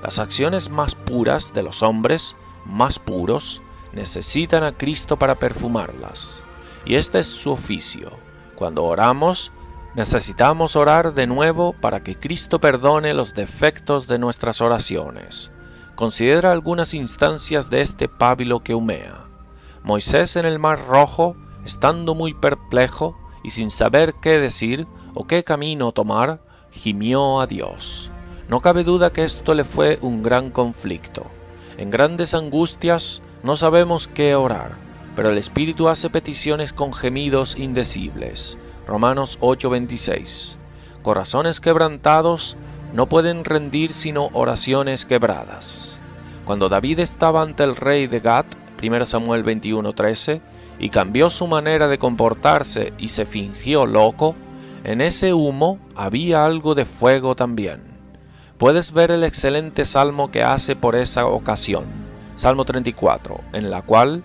Speaker 1: Las acciones más puras de los hombres, más puros, necesitan a Cristo para perfumarlas. Y este es su oficio. Cuando oramos, necesitamos orar de nuevo para que Cristo perdone los defectos de nuestras oraciones. Considera algunas instancias de este pábilo que humea. Moisés en el Mar Rojo, estando muy perplejo y sin saber qué decir o qué camino tomar, gimió a Dios. No cabe duda que esto le fue un gran conflicto. En grandes angustias no sabemos qué orar, pero el Espíritu hace peticiones con gemidos indecibles. Romanos 8:26. Corazones quebrantados no pueden rendir sino oraciones quebradas. Cuando David estaba ante el rey de Gat, 1 Samuel 21:13, y cambió su manera de comportarse y se fingió loco, en ese humo había algo de fuego también. Puedes ver el excelente salmo que hace por esa ocasión, Salmo 34, en la cual,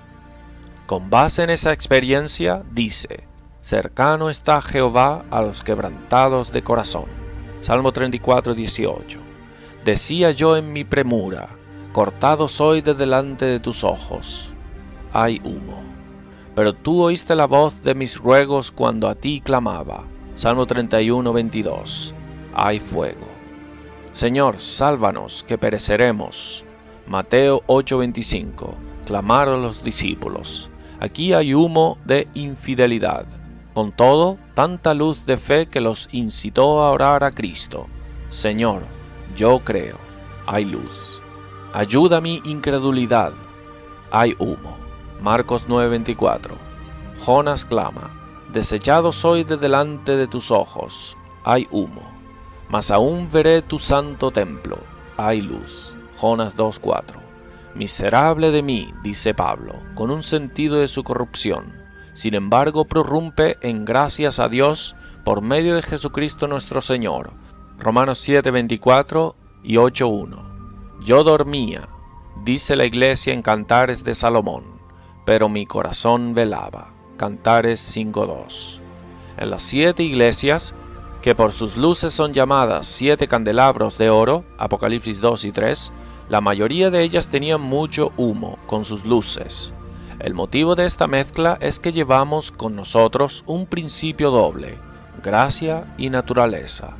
Speaker 1: con base en esa experiencia, dice: cercano está Jehová a los quebrantados de corazón. Salmo 34, 18. Decía yo en mi premura: cortado soy de delante de tus ojos. Hay humo. Pero tú oíste la voz de mis ruegos cuando a ti clamaba. Salmo 31, 22. Hay fuego. Señor, sálvanos, que pereceremos. Mateo 8, 25. Clamaron los discípulos. Aquí hay humo de infidelidad. Con todo, tanta luz de fe que los incitó a orar a Cristo: Señor, yo creo. Hay luz. Ayuda mi incredulidad. Hay humo. Marcos 9:24. Jonás clama: desechado soy de delante de tus ojos. Hay humo. Mas aún veré tu santo templo. Hay luz. Jonás 2:4. Miserable de mí, dice Pablo, con un sentido de su corrupción. Sin embargo, prorrumpe en gracias a Dios por medio de Jesucristo nuestro Señor. Romanos 7:24 y 8:1. Yo dormía, dice la iglesia en Cantares de Salomón, pero mi corazón velaba. Cantares 5:2. En las 7 iglesias, que por sus luces son llamadas 7 candelabros de oro, Apocalipsis 2 y 3, la mayoría de ellas tenían mucho humo con sus luces. El motivo de esta mezcla es que llevamos con nosotros un principio doble: gracia y naturaleza.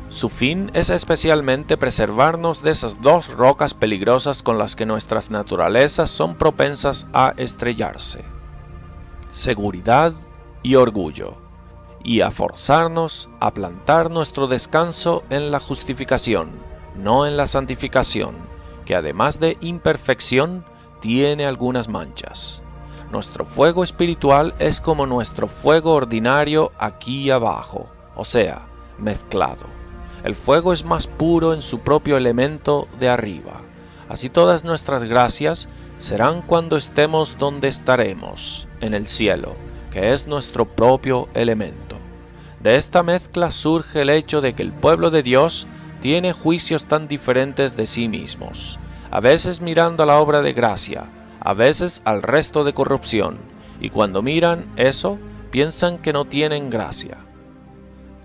Speaker 1: Su fin es especialmente preservarnos de esas dos rocas peligrosas con las que nuestras naturalezas son propensas a estrellarse: seguridad y orgullo, y a forzarnos a plantar nuestro descanso en la justificación, no en la santificación, que además de imperfección, tiene algunas manchas. Nuestro fuego espiritual es como nuestro fuego ordinario aquí abajo, o sea, mezclado. El fuego es más puro en su propio elemento de arriba. Así todas nuestras gracias serán cuando estemos donde estaremos, en el cielo, que es nuestro propio elemento. De esta mezcla surge el hecho de que el pueblo de Dios tiene juicios tan diferentes de sí mismos, a veces mirando a la obra de gracia, a veces al resto de corrupción, y cuando miran eso, piensan que no tienen gracia.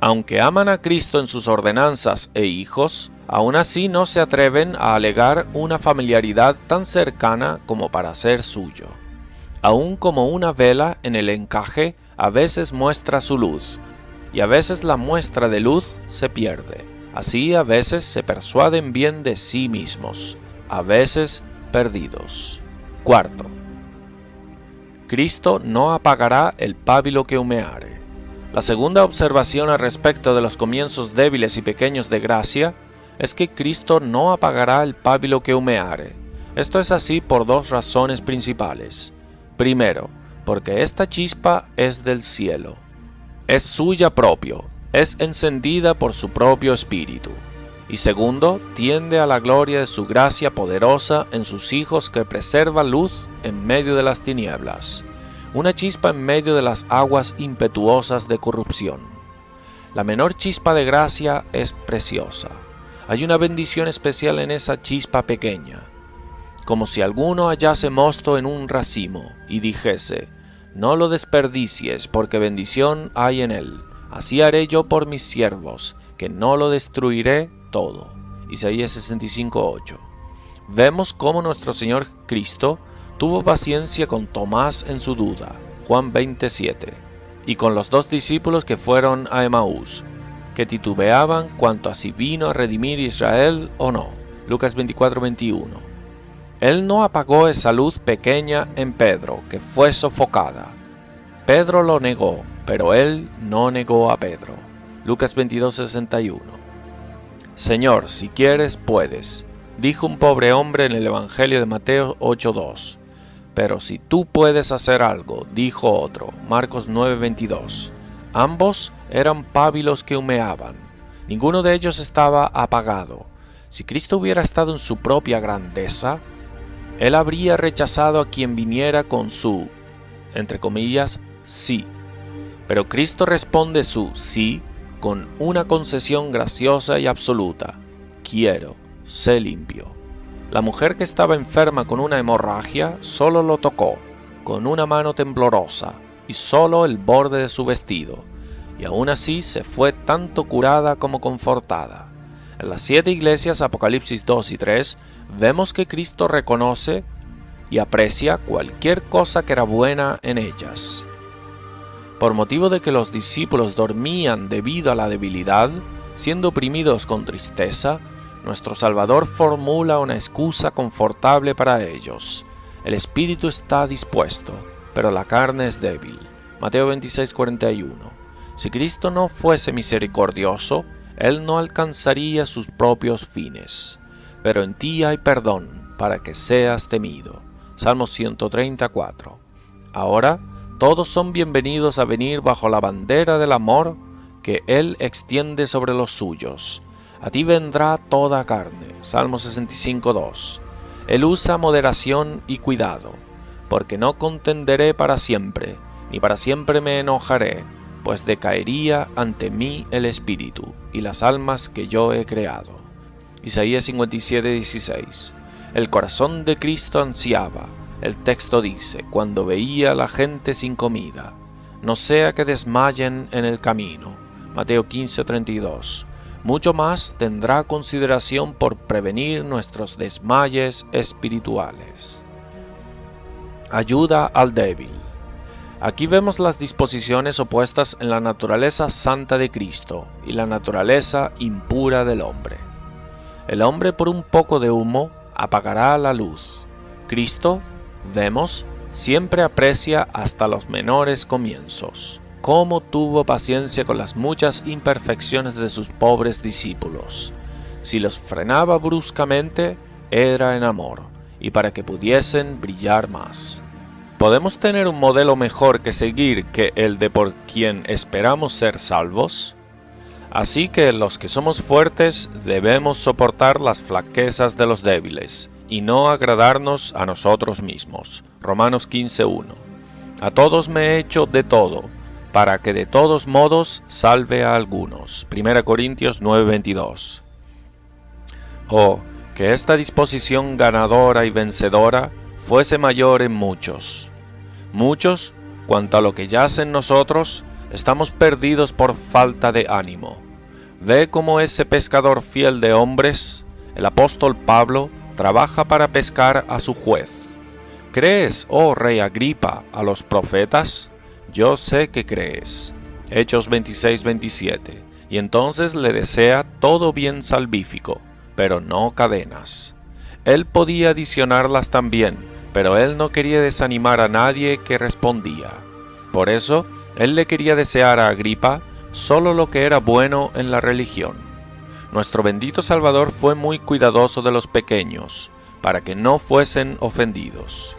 Speaker 1: Aunque aman a Cristo en sus ordenanzas e hijos, aún así no se atreven a alegar una familiaridad tan cercana como para ser suyo. Aún como una vela en el encaje a veces muestra su luz, y a veces la muestra de luz se pierde. Así a veces se persuaden bien de sí mismos, a veces perdidos. Cuarto, Cristo no apagará el pábilo que humeare. La segunda observación al respecto de los comienzos débiles y pequeños de gracia es que Cristo no apagará el pábilo que humeare. Esto es así por dos razones principales. Primero, porque esta chispa es del cielo. Es suya propio, es encendida por su propio espíritu. Y segundo, tiende a la gloria de su gracia poderosa en sus hijos, que preserva luz en medio de las tinieblas, una chispa en medio de las aguas impetuosas de corrupción. La menor chispa de gracia es preciosa. Hay una bendición especial en esa chispa pequeña, como si alguno hallase mosto en un racimo y dijese: no lo desperdicies, porque bendición hay en él. Así haré yo por mis siervos, que no lo destruiré todo. Isaías 65:8. Vemos cómo nuestro Señor Cristo tuvo paciencia con Tomás en su duda, Juan 20:7, y con los 2 discípulos que fueron a Emaús, que titubeaban cuanto a si vino a redimir Israel o no, Lucas 24:21. Él no apagó esa luz pequeña en Pedro, que fue sofocada. Pedro lo negó, pero él no negó a Pedro, Lucas 22:61. Señor, si quieres, puedes, dijo un pobre hombre en el Evangelio de Mateo 8:2. Pero si tú puedes hacer algo, dijo otro, Marcos 9:22. Ambos eran pábilos que humeaban. Ninguno de ellos estaba apagado. Si Cristo hubiera estado en su propia grandeza, Él habría rechazado a quien viniera con su entre comillas, sí. Pero Cristo responde su sí con una concesión graciosa y absoluta: quiero, sé limpio. La mujer que estaba enferma con una hemorragia solo lo tocó con una mano temblorosa y solo el borde de su vestido, y aún así se fue tanto curada como confortada. En las 7 iglesias, Apocalipsis 2 y 3, vemos que Cristo reconoce y aprecia cualquier cosa que era buena en ellas. Por motivo de que los discípulos dormían debido a la debilidad, siendo oprimidos con tristeza, nuestro Salvador formula una excusa confortable para ellos. El espíritu está dispuesto, pero la carne es débil. Mateo 26:41. Si Cristo no fuese misericordioso, Él no alcanzaría sus propios fines. Pero en ti hay perdón, para que seas temido. Salmo 134. Ahora, todos son bienvenidos a venir bajo la bandera del amor que Él extiende sobre los suyos. A ti vendrá toda carne. Salmo 65:2. Él usa moderación y cuidado, porque no contenderé para siempre, ni para siempre me enojaré, pues decaería ante mí el espíritu y las almas que yo he creado. Isaías 57:16. El corazón de Cristo ansiaba. El texto dice: cuando veía a la gente sin comida, no sea que desmayen en el camino. Mateo 15:32. Mucho más tendrá consideración por prevenir nuestros desmayes espirituales. Ayuda al débil. Aquí vemos las disposiciones opuestas en la naturaleza santa de Cristo y la naturaleza impura del hombre. El hombre por un poco de humo apagará la luz. Cristo, vemos, siempre aprecia hasta los menores comienzos. Cómo tuvo paciencia con las muchas imperfecciones de sus pobres discípulos. Si los frenaba bruscamente, era en amor, y para que pudiesen brillar más. ¿Podemos tener un modelo mejor que seguir que el de por quien esperamos ser salvos? Así que los que somos fuertes debemos soportar las flaquezas de los débiles, y no agradarnos a nosotros mismos. Romanos 15:1. A todos me he hecho de todo, para que de todos modos salve a algunos. 1 Corintios 9:22. Oh, que esta disposición ganadora y vencedora fuese mayor en muchos. Muchos, cuanto a lo que yace en nosotros, estamos perdidos por falta de ánimo. Ve cómo ese pescador fiel de hombres, el apóstol Pablo, trabaja para pescar a su juez. ¿Crees, oh rey Agripa, a los profetas? Yo sé que crees. Hechos 26:27. Y entonces le desea todo bien salvífico, pero no cadenas. Él podía adicionarlas también, pero él no quería desanimar a nadie que respondía. Por eso, él le quería desear a Agripa solo lo que era bueno en la religión. Nuestro bendito Salvador fue muy cuidadoso de los pequeños, para que no fuesen ofendidos.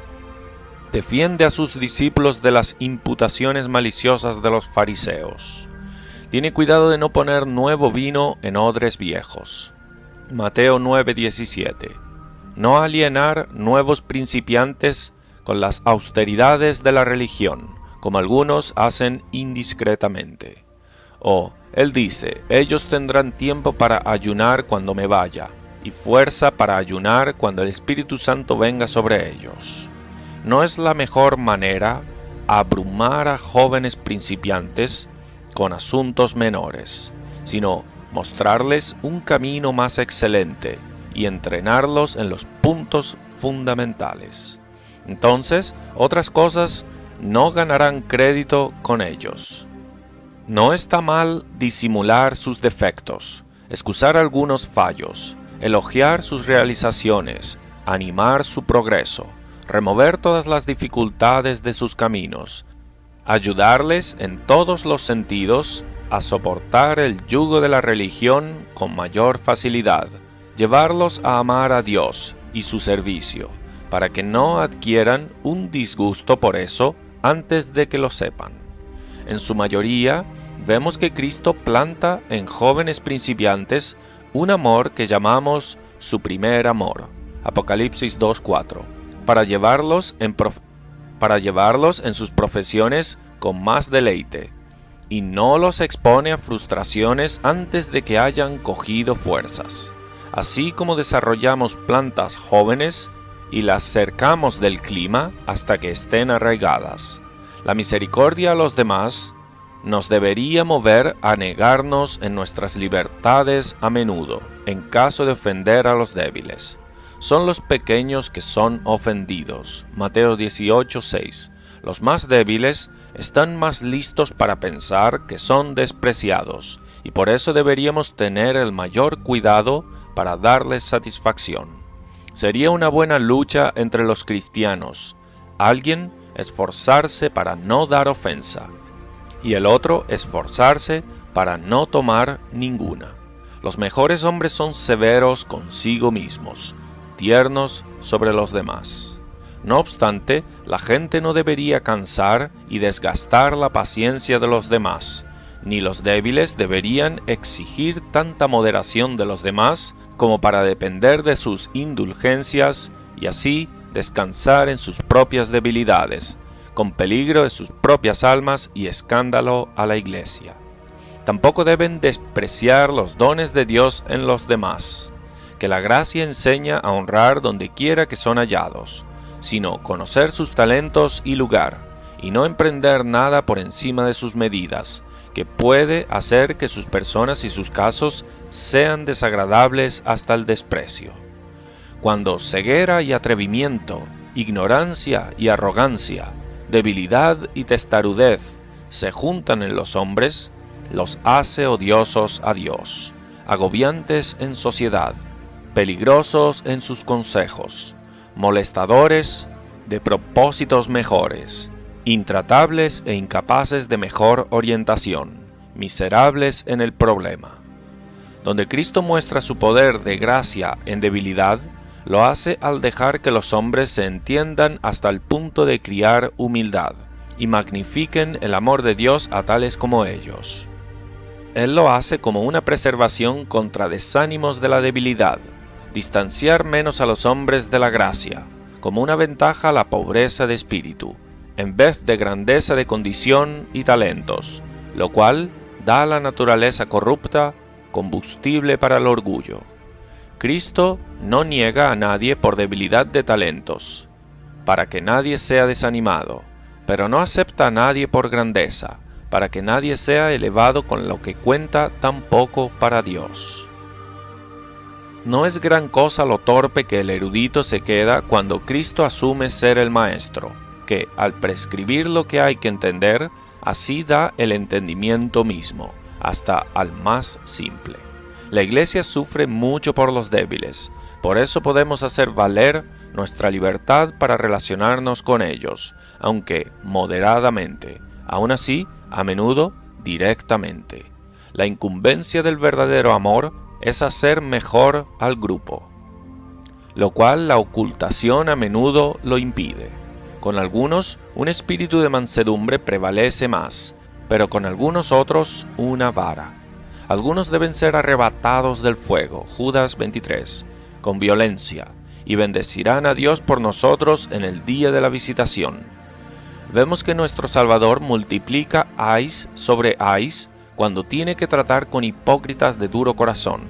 Speaker 1: Defiende a sus discípulos de las imputaciones maliciosas de los fariseos. Tiene cuidado de no poner nuevo vino en odres viejos. Mateo 9:17. No alienar nuevos principiantes con las austeridades de la religión, como algunos hacen indiscretamente. Él dice: ellos tendrán tiempo para ayunar cuando me vaya, y fuerza para ayunar cuando el Espíritu Santo venga sobre ellos. ¿No es la mejor manera abrumar a jóvenes principiantes con asuntos menores, sino mostrarles un camino más excelente y entrenarlos en los puntos fundamentales? Entonces, otras cosas no ganarán crédito con ellos. No está mal disimular sus defectos, excusar algunos fallos, elogiar sus realizaciones, animar su progreso, remover todas las dificultades de sus caminos, ayudarles en todos los sentidos a soportar el yugo de la religión con mayor facilidad, llevarlos a amar a Dios y su servicio, para que no adquieran un disgusto por eso antes de que lo sepan. En su mayoría, vemos que Cristo planta en jóvenes principiantes un amor que llamamos su primer amor, Apocalipsis 2:4, para llevarlos para llevarlos en sus profesiones con más deleite, y no los expone a frustraciones antes de que hayan cogido fuerzas. Así como desarrollamos plantas jóvenes y las cercamos del clima hasta que estén arraigadas. La misericordia a los demás nos debería mover a negarnos en nuestras libertades a menudo, en caso de ofender a los débiles. Son los pequeños que son ofendidos. Mateo 18:6. Los más débiles están más listos para pensar que son despreciados, y por eso deberíamos tener el mayor cuidado para darles satisfacción. Sería una buena lucha entre los cristianos. Alguien esforzarse para no dar ofensa, y el otro esforzarse para no tomar ninguna. Los mejores hombres son severos consigo mismos, tiernos sobre los demás. No obstante, la gente no debería cansar y desgastar la paciencia de los demás, ni los débiles deberían exigir tanta moderación de los demás como para depender de sus indulgencias y así descansar en sus propias debilidades, con peligro de sus propias almas y escándalo a la Iglesia. Tampoco deben despreciar los dones de Dios en los demás, que la gracia enseña a honrar donde quiera que son hallados, sino conocer sus talentos y lugar, y no emprender nada por encima de sus medidas, que puede hacer que sus personas y sus casos sean desagradables hasta el desprecio. Cuando ceguera y atrevimiento, ignorancia y arrogancia, debilidad y testarudez se juntan en los hombres, los hace odiosos a Dios, agobiantes en sociedad, peligrosos en sus consejos, molestadores de propósitos mejores, intratables e incapaces de mejor orientación, miserables en el problema. Donde Cristo muestra su poder de gracia en debilidad, lo hace al dejar que los hombres se entiendan hasta el punto de criar humildad y magnifiquen el amor de Dios a tales como ellos. Él lo hace como una preservación contra desánimos de la debilidad, distanciar menos a los hombres de la gracia, como una ventaja a la pobreza de espíritu, en vez de grandeza de condición y talentos, lo cual da a la naturaleza corrupta combustible para el orgullo. Cristo no niega a nadie por debilidad de talentos, para que nadie sea desanimado, pero no acepta a nadie por grandeza, para que nadie sea elevado con lo que cuenta tan poco para Dios. No es gran cosa lo torpe que el erudito se queda cuando Cristo asume ser el maestro, que, al prescribir lo que hay que entender, así da el entendimiento mismo, hasta al más simple. La Iglesia sufre mucho por los débiles, por eso podemos hacer valer nuestra libertad para relacionarnos con ellos, aunque moderadamente, aún así, a menudo, directamente. La incumbencia del verdadero amor es hacer mejor al grupo, lo cual la ocultación a menudo lo impide. Con algunos, un espíritu de mansedumbre prevalece más, pero con algunos otros, una vara. Algunos deben ser arrebatados del fuego, Judas 23, con violencia, y bendecirán a Dios por nosotros en el día de la visitación. Vemos que nuestro Salvador multiplica ais sobre ais cuando tiene que tratar con hipócritas de duro corazón,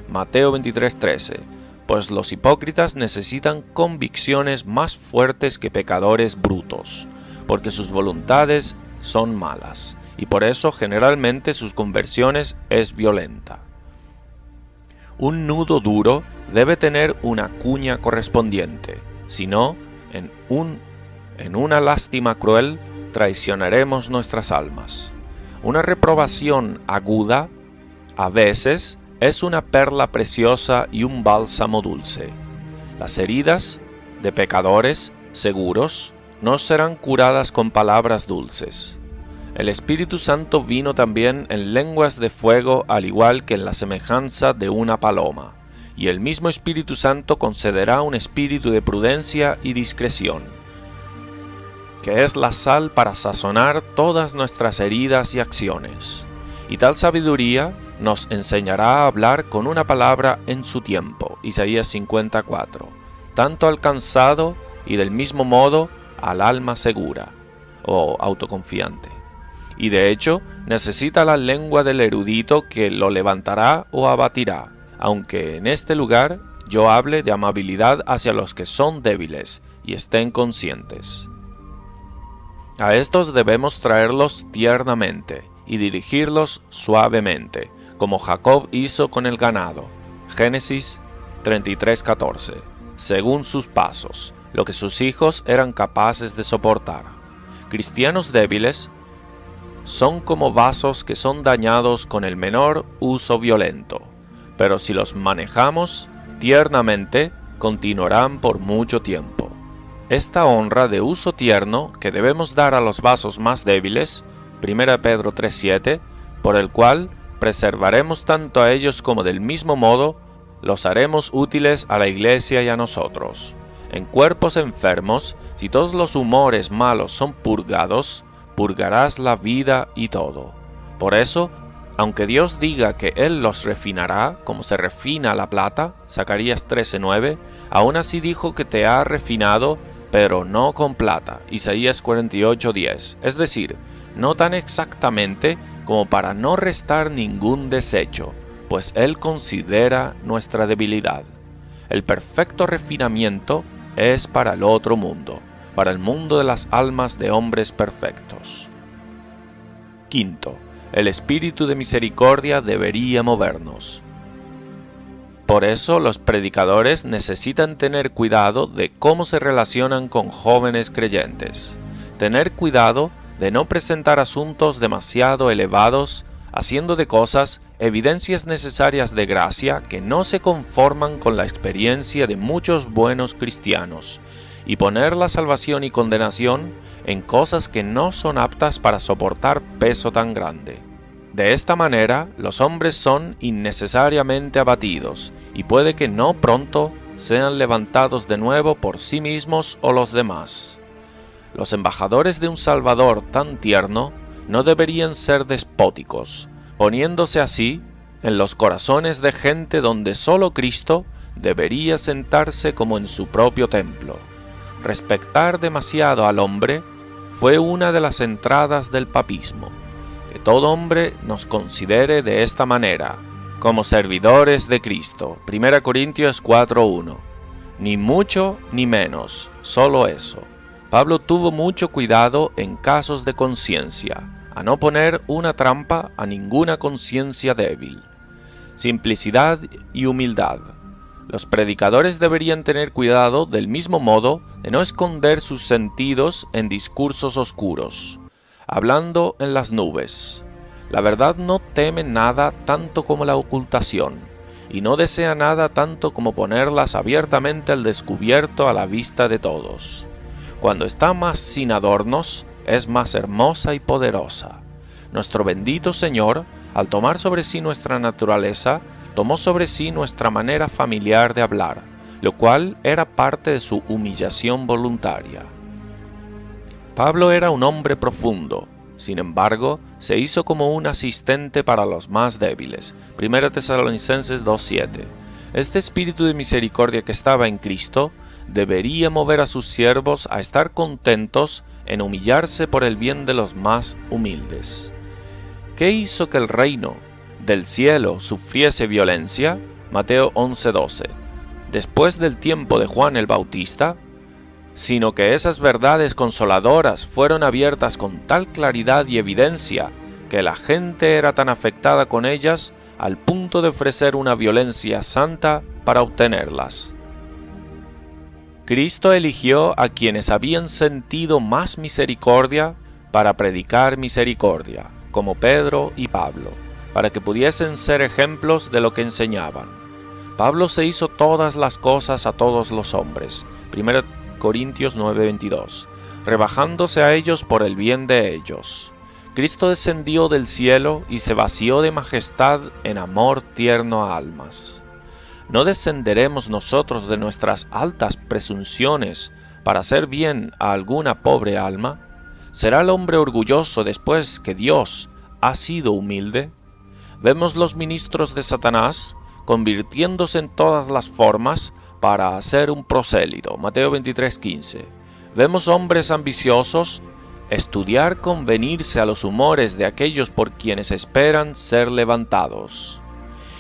Speaker 1: Mateo 23:13, pues los hipócritas necesitan convicciones más fuertes que pecadores brutos, porque sus voluntades son malas, y por eso generalmente sus conversiones es violenta. Un nudo duro debe tener una cuña correspondiente, si no, en una lástima cruel traicionaremos nuestras almas. Una reprobación aguda, a veces, es una perla preciosa y un bálsamo dulce. Las heridas de pecadores seguros no serán curadas con palabras dulces. El Espíritu Santo vino también en lenguas de fuego, al igual que en la semejanza de una paloma, y el mismo Espíritu Santo concederá un espíritu de prudencia y discreción, que es la sal para sazonar todas nuestras heridas y acciones. Y tal sabiduría nos enseñará a hablar con una palabra en su tiempo, Isaías 54, tanto al cansado y del mismo modo al alma segura o autoconfiante. Y de hecho, necesita la lengua del erudito que lo levantará o abatirá, aunque en este lugar yo hable de amabilidad hacia los que son débiles y estén conscientes. A estos debemos traerlos tiernamente y dirigirlos suavemente, como Jacob hizo con el ganado. Génesis 33:14, según sus pasos, lo que sus hijos eran capaces de soportar. Cristianos débiles son como vasos que son dañados con el menor uso violento, pero si los manejamos tiernamente, continuarán por mucho tiempo. Esta honra de uso tierno que debemos dar a los vasos más débiles, 1 Pedro 3:7, por el cual preservaremos tanto a ellos como del mismo modo los haremos útiles a la Iglesia y a nosotros. En cuerpos enfermos, si todos los humores malos son purgados, purgarás la vida y todo. Por eso, aunque Dios diga que Él los refinará, como se refina la plata, Zacarías 13:9, aún así dijo que te ha refinado, pero no con plata, Isaías 48:10, es decir, no tan exactamente como para no restar ningún desecho, pues Él considera nuestra debilidad. El perfecto refinamiento es para el otro mundo, para el mundo de las almas de hombres perfectos. Quinto, el espíritu de misericordia debería movernos. Por eso los predicadores necesitan tener cuidado de cómo se relacionan con jóvenes creyentes. Tener cuidado de no presentar asuntos demasiado elevados, haciendo de cosas evidencias necesarias de gracia que no se conforman con la experiencia de muchos buenos cristianos, y poner la salvación y condenación en cosas que no son aptas para soportar peso tan grande. De esta manera, los hombres son innecesariamente abatidos, y puede que no pronto sean levantados de nuevo por sí mismos o los demás. Los embajadores de un Salvador tan tierno no deberían ser despóticos, poniéndose así en los corazones de gente donde solo Cristo debería sentarse como en su propio templo. Respetar demasiado al hombre fue una de las entradas del papismo. Que todo hombre nos considere de esta manera, como servidores de Cristo. 1 Corintios 4:1. Ni mucho ni menos, solo eso. Pablo tuvo mucho cuidado en casos de conciencia, a no poner una trampa a ninguna conciencia débil. Simplicidad y humildad. Los predicadores deberían tener cuidado del mismo modo de no esconder sus sentidos en discursos oscuros, hablando en las nubes. La verdad no teme nada tanto como la ocultación, y no desea nada tanto como ponerlas abiertamente al descubierto a la vista de todos. Cuando está más sin adornos, es más hermosa y poderosa. Nuestro bendito Señor, al tomar sobre sí nuestra naturaleza, tomó sobre sí nuestra manera familiar de hablar, lo cual era parte de su humillación voluntaria. Pablo era un hombre profundo, sin embargo, se hizo como un asistente para los más débiles. 1 Tesalonicenses 2:7. Este espíritu de misericordia que estaba en Cristo debería mover a sus siervos a estar contentos en humillarse por el bien de los más humildes. ¿Qué hizo que el reino del cielo sufriese violencia? Mateo 11:12. Después del tiempo de Juan el Bautista, sino que esas verdades consoladoras fueron abiertas con tal claridad y evidencia que la gente era tan afectada con ellas al punto de ofrecer una violencia santa para obtenerlas. Cristo eligió a quienes habían sentido más misericordia para predicar misericordia, como Pedro y Pablo, para que pudiesen ser ejemplos de lo que enseñaban. Pablo se hizo todas las cosas a todos los hombres, 1 Corintios 9:22, rebajándose a ellos por el bien de ellos. Cristo descendió del cielo y se vació de majestad en amor tierno a almas. ¿No descenderemos nosotros de nuestras altas presunciones para hacer bien a alguna pobre alma? ¿Será el hombre orgulloso después que Dios ha sido humilde? Vemos los ministros de Satanás convirtiéndose en todas las formas para hacer un prosélito. Mateo 23:15. Vemos hombres ambiciosos estudiar convenirse a los humores de aquellos por quienes esperan ser levantados.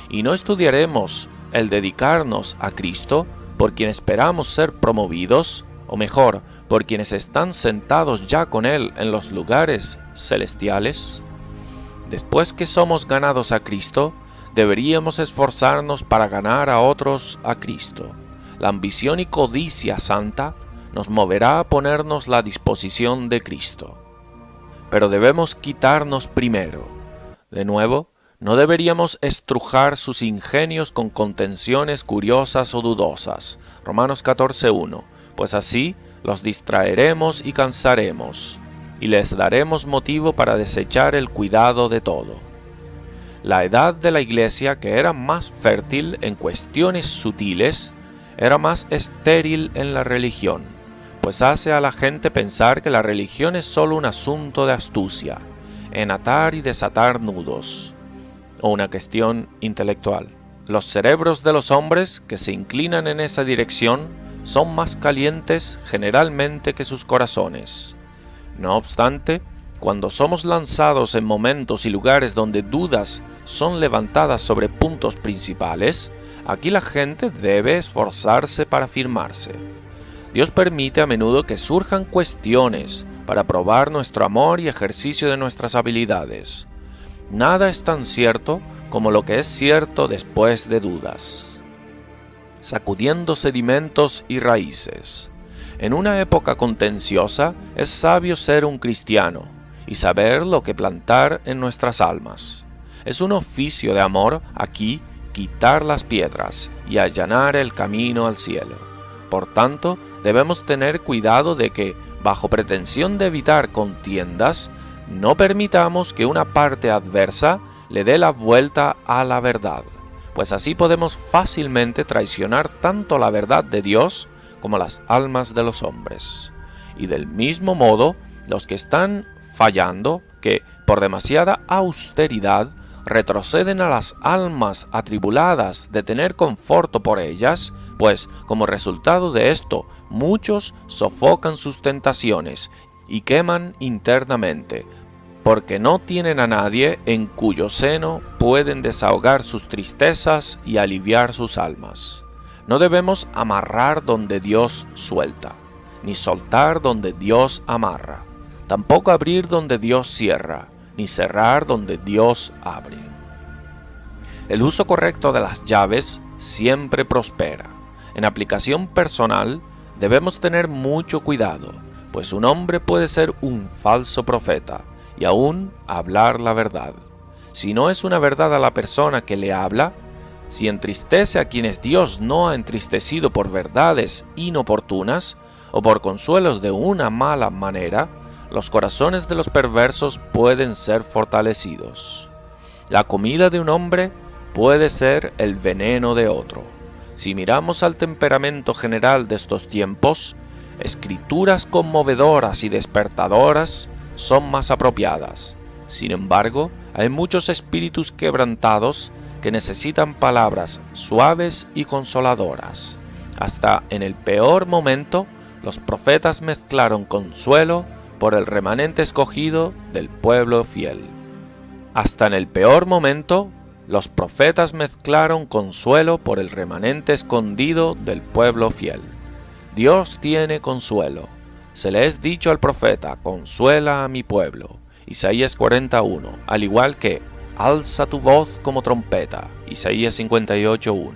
Speaker 1: Y no estudiaremos el dedicarnos a Cristo por quien esperamos ser promovidos, o mejor, por quienes están sentados ya con Él en los lugares celestiales. Después que somos ganados a Cristo, deberíamos esforzarnos para ganar a otros a Cristo. La ambición y codicia santa nos moverá a ponernos la disposición de Cristo. Pero debemos quitarnos primero. De nuevo, no deberíamos estrujar sus ingenios con contenciones curiosas o dudosas. Romanos 14:1. Pues así los distraeremos y cansaremos, y les daremos motivo para desechar el cuidado de todo. La edad de la Iglesia, que era más fértil en cuestiones sutiles, era más estéril en la religión, pues hace a la gente pensar que la religión es solo un asunto de astucia, en atar y desatar nudos, o una cuestión intelectual. Los cerebros de los hombres que se inclinan en esa dirección son más calientes generalmente que sus corazones. No obstante, cuando somos lanzados en momentos y lugares donde dudas son levantadas sobre puntos principales, aquí la gente debe esforzarse para afirmarse. Dios permite a menudo que surjan cuestiones para probar nuestro amor y ejercicio de nuestras habilidades. Nada es tan cierto como lo que es cierto después de dudas. Sacudiendo sedimentos y raíces. En una época contenciosa es sabio ser un cristiano y saber lo que plantar en nuestras almas. Es un oficio de amor aquí quitar las piedras y allanar el camino al cielo. Por tanto, debemos tener cuidado de que, bajo pretensión de evitar contiendas, no permitamos que una parte adversa le dé la vuelta a la verdad, pues así podemos fácilmente traicionar tanto la verdad de Dios como las almas de los hombres. Y del mismo modo, los que están fallando, que por demasiada austeridad retroceden a las almas atribuladas de tener conforto por ellas, pues como resultado de esto muchos sofocan sus tentaciones y queman internamente, porque no tienen a nadie en cuyo seno pueden desahogar sus tristezas y aliviar sus almas. No debemos amarrar donde Dios suelta, ni soltar donde Dios amarra, tampoco abrir donde Dios cierra, ni cerrar donde Dios abre. El uso correcto de las llaves siempre prospera. En aplicación personal debemos tener mucho cuidado, pues un hombre puede ser un falso profeta y aún hablar la verdad. Si no es una verdad a la persona que le habla, si entristece a quienes Dios no ha entristecido por verdades inoportunas o por consuelos de una mala manera, los corazones de los perversos pueden ser fortalecidos. La comida de un hombre puede ser el veneno de otro. Si miramos al temperamento general de estos tiempos, escrituras conmovedoras y despertadoras son más apropiadas. Sin embargo, hay muchos espíritus quebrantados que necesitan palabras suaves y consoladoras. Hasta en el peor momento, los profetas mezclaron consuelo por el remanente escogido del pueblo fiel. Hasta en el peor momento, los profetas mezclaron consuelo por el remanente escondido del pueblo fiel. Dios tiene consuelo. Se le es dicho al profeta, consuela a mi pueblo. Isaías 41, al igual que, alza tu voz como trompeta. Isaías 58:1.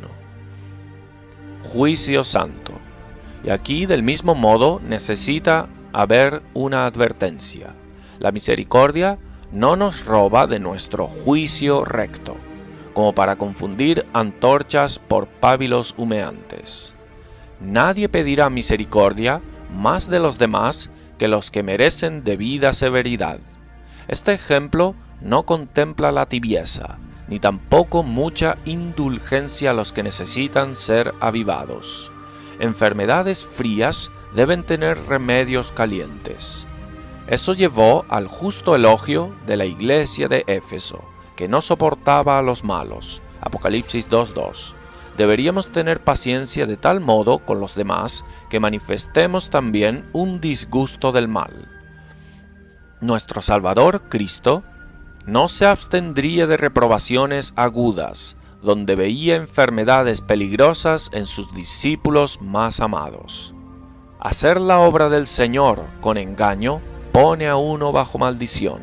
Speaker 1: Juicio santo. Y aquí, del mismo modo, necesita haber una advertencia. La misericordia no nos roba de nuestro juicio recto, como para confundir antorchas por pábilos humeantes. Nadie pedirá misericordia más de los demás que los que merecen debida severidad. Este ejemplo no contempla la tibieza, ni tampoco mucha indulgencia a los que necesitan ser avivados. Enfermedades frías deben tener remedios calientes. Eso llevó al justo elogio de la iglesia de Éfeso, que no soportaba a los malos. Apocalipsis 2:2. deberíamos tener paciencia de tal modo con los demás que manifestemos también un disgusto del mal. Nuestro Salvador, Cristo, no se abstendría de reprobaciones agudas, donde veía enfermedades peligrosas en sus discípulos más amados. Hacer la obra del Señor con engaño pone a uno bajo maldición.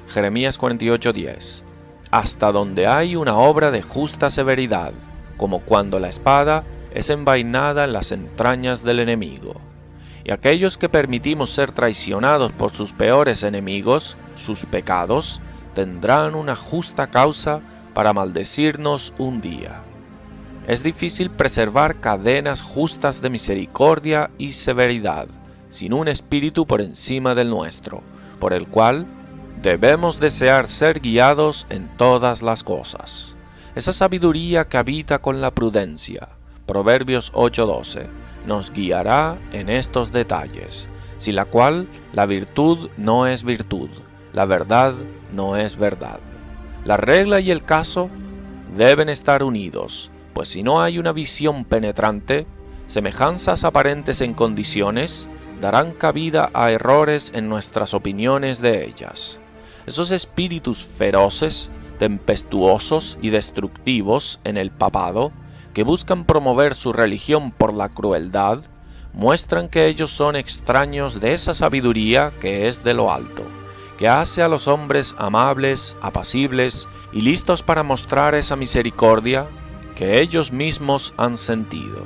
Speaker 1: Jeremías 48:10. Hasta donde hay una obra de justa severidad, como cuando la espada es envainada en las entrañas del enemigo. Y aquellos que permitimos ser traicionados por sus peores enemigos, sus pecados, tendrán una justa causa para maldecirnos un día. Es difícil preservar cadenas justas de misericordia y severidad, sin un espíritu por encima del nuestro, por el cual debemos desear ser guiados en todas las cosas. Esa sabiduría que habita con la prudencia, Proverbios 8:12, nos guiará en estos detalles, sin la cual la virtud no es virtud, la verdad no es verdad. La regla y el caso deben estar unidos, pues si no hay una visión penetrante, semejanzas aparentes en condiciones darán cabida a errores en nuestras opiniones de ellas. Esos espíritus feroces, tempestuosos y destructivos en el papado, que buscan promover su religión por la crueldad, muestran que ellos son extraños de esa sabiduría que es de lo alto, que hace a los hombres amables, apacibles y listos para mostrar esa misericordia que ellos mismos han sentido.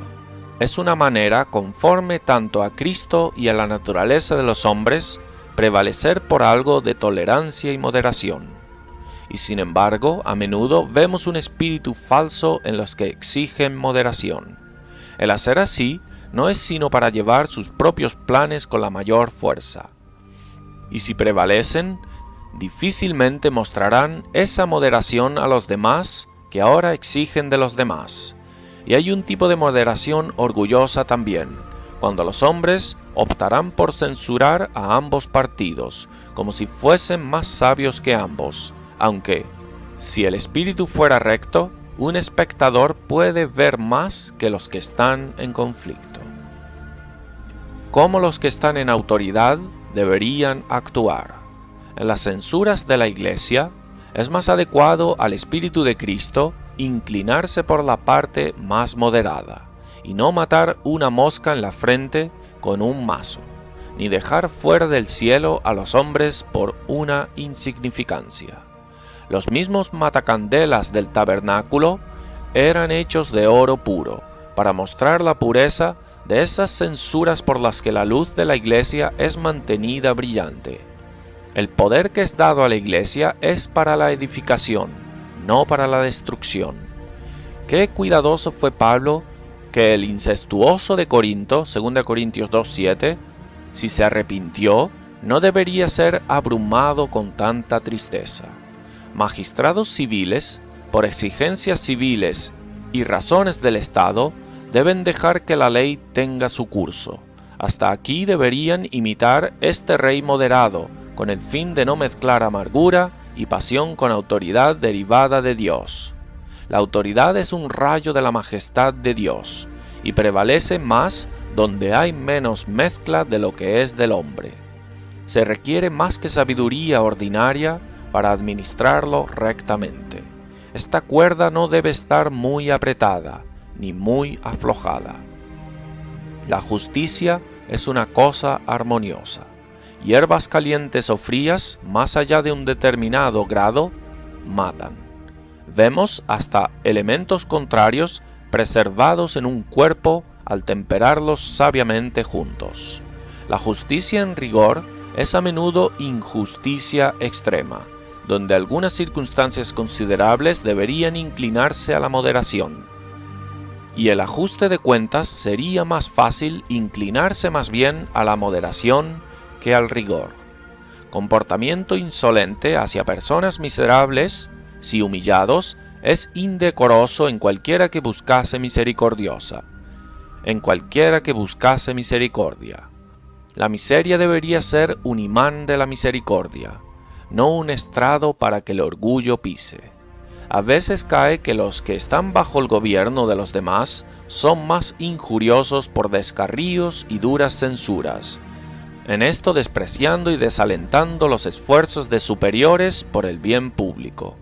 Speaker 1: Es una manera conforme tanto a Cristo y a la naturaleza de los hombres prevalecer por algo de tolerancia y moderación. Y sin embargo, a menudo vemos un espíritu falso en los que exigen moderación. El hacer así no es sino para llevar sus propios planes con la mayor fuerza. Y si prevalecen, difícilmente mostrarán esa moderación a los demás que ahora exigen de los demás. Y hay un tipo de moderación orgullosa también, cuando los hombres optarán por censurar a ambos partidos, como si fuesen más sabios que ambos, aunque, si el espíritu fuera recto, un espectador puede ver más que los que están en conflicto. ¿Cómo los que están en autoridad deberían actuar? En las censuras de la Iglesia, es más adecuado al Espíritu de Cristo inclinarse por la parte más moderada, y no matar una mosca en la frente con un mazo, ni dejar fuera del cielo a los hombres por una insignificancia. Los mismos matacandelas del tabernáculo eran hechos de oro puro, para mostrar la pureza de esas censuras por las que la luz de la Iglesia es mantenida brillante. El poder que es dado a la Iglesia es para la edificación, no para la destrucción. Qué cuidadoso fue Pablo que el incestuoso de Corinto, 2 Corintios 2:7, si se arrepintió, no debería ser abrumado con tanta tristeza. Magistrados civiles, por exigencias civiles y razones del Estado, deben dejar que la ley tenga su curso. Hasta aquí deberían imitar este rey moderado, con el fin de no mezclar amargura y pasión con autoridad derivada de Dios. La autoridad es un rayo de la majestad de Dios, y prevalece más donde hay menos mezcla de lo que es del hombre. Se requiere más que sabiduría ordinaria para administrarlo rectamente. Esta cuerda no debe estar muy apretada, ni muy aflojada. La justicia es una cosa armoniosa. Hierbas calientes o frías, más allá de un determinado grado, matan. Vemos hasta elementos contrarios preservados en un cuerpo al temperarlos sabiamente juntos. La justicia en rigor es a menudo injusticia extrema, donde algunas circunstancias considerables deberían inclinarse a la moderación. Y el ajuste de cuentas sería más fácil inclinarse más bien a la moderación que al rigor. Comportamiento insolente hacia personas miserables, si humillados, es indecoroso en cualquiera que buscase misericordiosa. En cualquiera que buscase misericordia. La miseria debería ser un imán de la misericordia, no un estrado para que el orgullo pise. A veces cae que los que están bajo el gobierno de los demás son más injuriosos por descarríos y duras censuras, en esto despreciando y desalentando los esfuerzos de superiores por el bien público.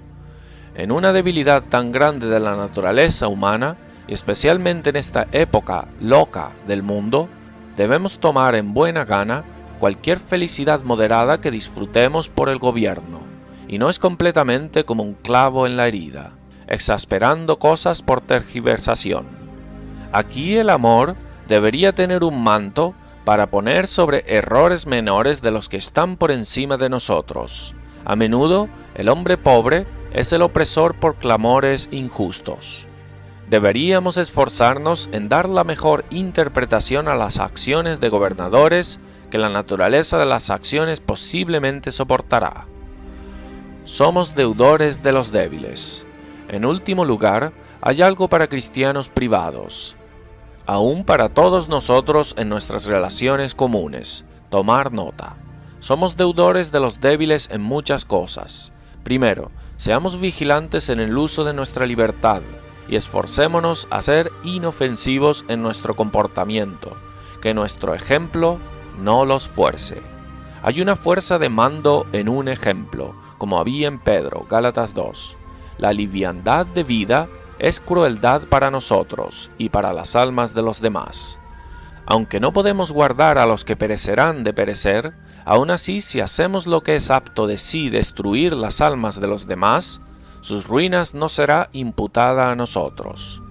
Speaker 1: En una debilidad tan grande de la naturaleza humana, y especialmente en esta época loca del mundo, debemos tomar en buena gana cualquier felicidad moderada que disfrutemos por el gobierno, y no es completamente como un clavo en la herida, exasperando cosas por tergiversación. Aquí el amor debería tener un manto para poner sobre errores menores de los que están por encima de nosotros. A menudo, el hombre pobre es el opresor por clamores injustos. Deberíamos esforzarnos en dar la mejor interpretación a las acciones de gobernadores que la naturaleza de las acciones posiblemente soportará. Somos deudores de los débiles. En último lugar, hay algo para cristianos privados. Aún para todos nosotros en nuestras relaciones comunes, tomar nota. Somos deudores de los débiles en muchas cosas. Primero, seamos vigilantes en el uso de nuestra libertad y esforcémonos a ser inofensivos en nuestro comportamiento, que nuestro ejemplo no los fuerce. Hay una fuerza de mando en un ejemplo, como había en Pedro, Gálatas 2. La liviandad de vida es crueldad para nosotros y para las almas de los demás. Aunque no podemos guardar a los que perecerán de perecer, aún así si hacemos lo que es apto de sí destruir las almas de los demás, sus ruinas no será imputada a nosotros.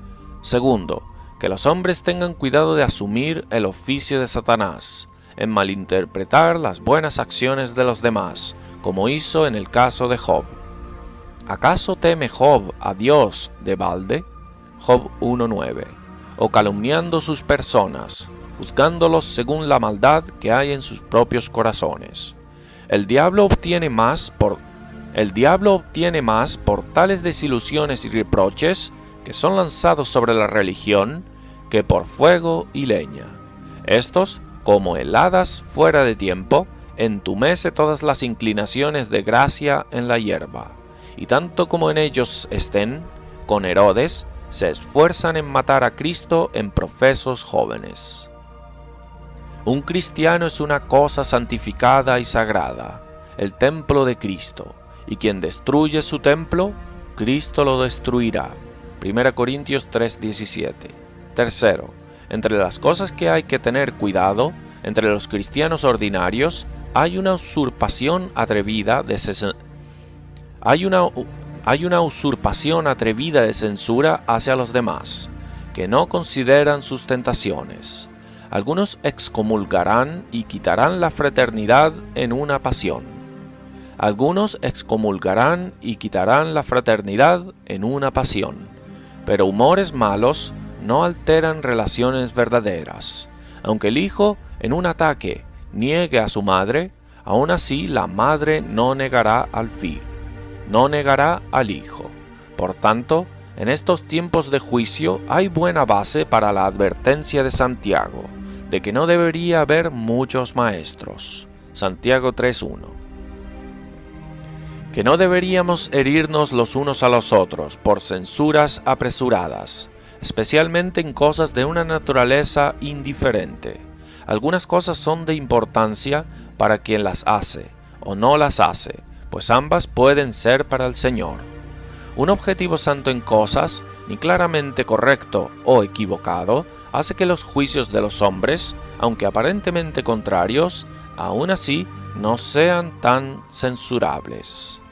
Speaker 1: Segundo, que los hombres tengan cuidado de asumir el oficio de Satanás, en malinterpretar las buenas acciones de los demás, como hizo en el caso de Job. ¿Acaso teme Job a Dios de balde? Job 1:9. O calumniando sus personas, juzgándolos según la maldad que hay en sus propios corazones. El diablo obtiene más por tales desilusiones y reproches que son lanzados sobre la religión que por fuego y leña. Estos, como heladas fuera de tiempo, entumece todas las inclinaciones de gracia en la hierba, y tanto como en ellos estén, con Herodes, se esfuerzan en matar a Cristo en profesos jóvenes. Un cristiano es una cosa santificada y sagrada, el templo de Cristo, y quien destruye su templo, Cristo lo destruirá. 1 Corintios 3:17. Tercero, entre las cosas que hay que tener cuidado, entre los cristianos ordinarios, hay una usurpación atrevida de censura hacia los demás, que no consideran sus tentaciones. Algunos excomulgarán y quitarán la fraternidad en una pasión. Pero humores malos no alteran relaciones verdaderas. Aunque el hijo, en un ataque, niegue a su madre, aún así la madre no negará al hijo. Por tanto, en estos tiempos de juicio hay buena base para la advertencia de Santiago, de que no debería haber muchos maestros. Santiago 3:1. Que no deberíamos herirnos los unos a los otros por censuras apresuradas, especialmente en cosas de una naturaleza indiferente. Algunas cosas son de importancia para quien las hace o no las hace, pues ambas pueden ser para el Señor. Un objetivo santo en cosas, ni claramente correcto o equivocado, hace que los juicios de los hombres, aunque aparentemente contrarios, aún así no sean tan censurables.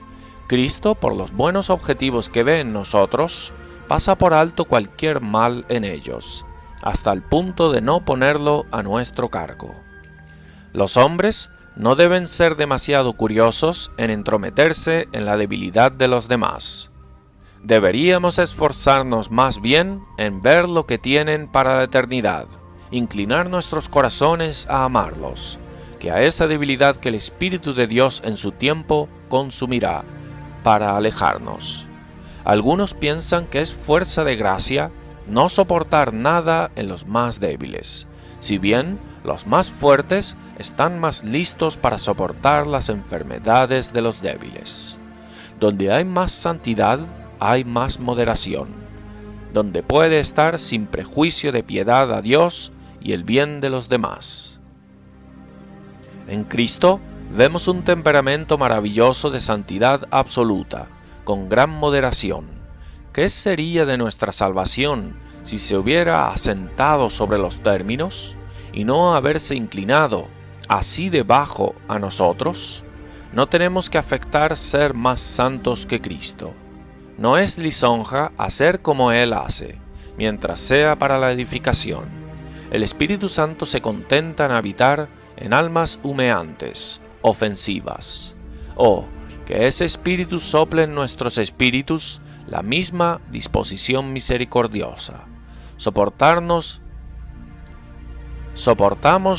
Speaker 1: Cristo, por los buenos objetivos que ve en nosotros, pasa por alto cualquier mal en ellos, hasta el punto de no ponerlo a nuestro cargo. Los hombres no deben ser demasiado curiosos en entrometerse en la debilidad de los demás. Deberíamos esforzarnos más bien en ver lo que tienen para la eternidad, inclinar nuestros corazones a amarlos, que a esa debilidad que el Espíritu de Dios en su tiempo consumirá, para alejarnos. Algunos piensan que es fuerza de gracia no soportar nada en los más débiles, si bien los más fuertes están más listos para soportar las enfermedades de los débiles. Donde hay más santidad, hay más moderación, donde puede estar sin prejuicio de piedad a Dios y el bien de los demás. En Cristo vemos un temperamento maravilloso de santidad absoluta, con gran moderación. ¿Qué sería de nuestra salvación si se hubiera asentado sobre los términos y no haberse inclinado así de bajo a nosotros? No tenemos que afectar ser más santos que Cristo. No es lisonja hacer como Él hace, mientras sea para la edificación. El Espíritu Santo se contenta en habitar en almas humeantes, ofensivas. Oh, que ese Espíritu sople en nuestros espíritus la misma disposición misericordiosa. Soportamos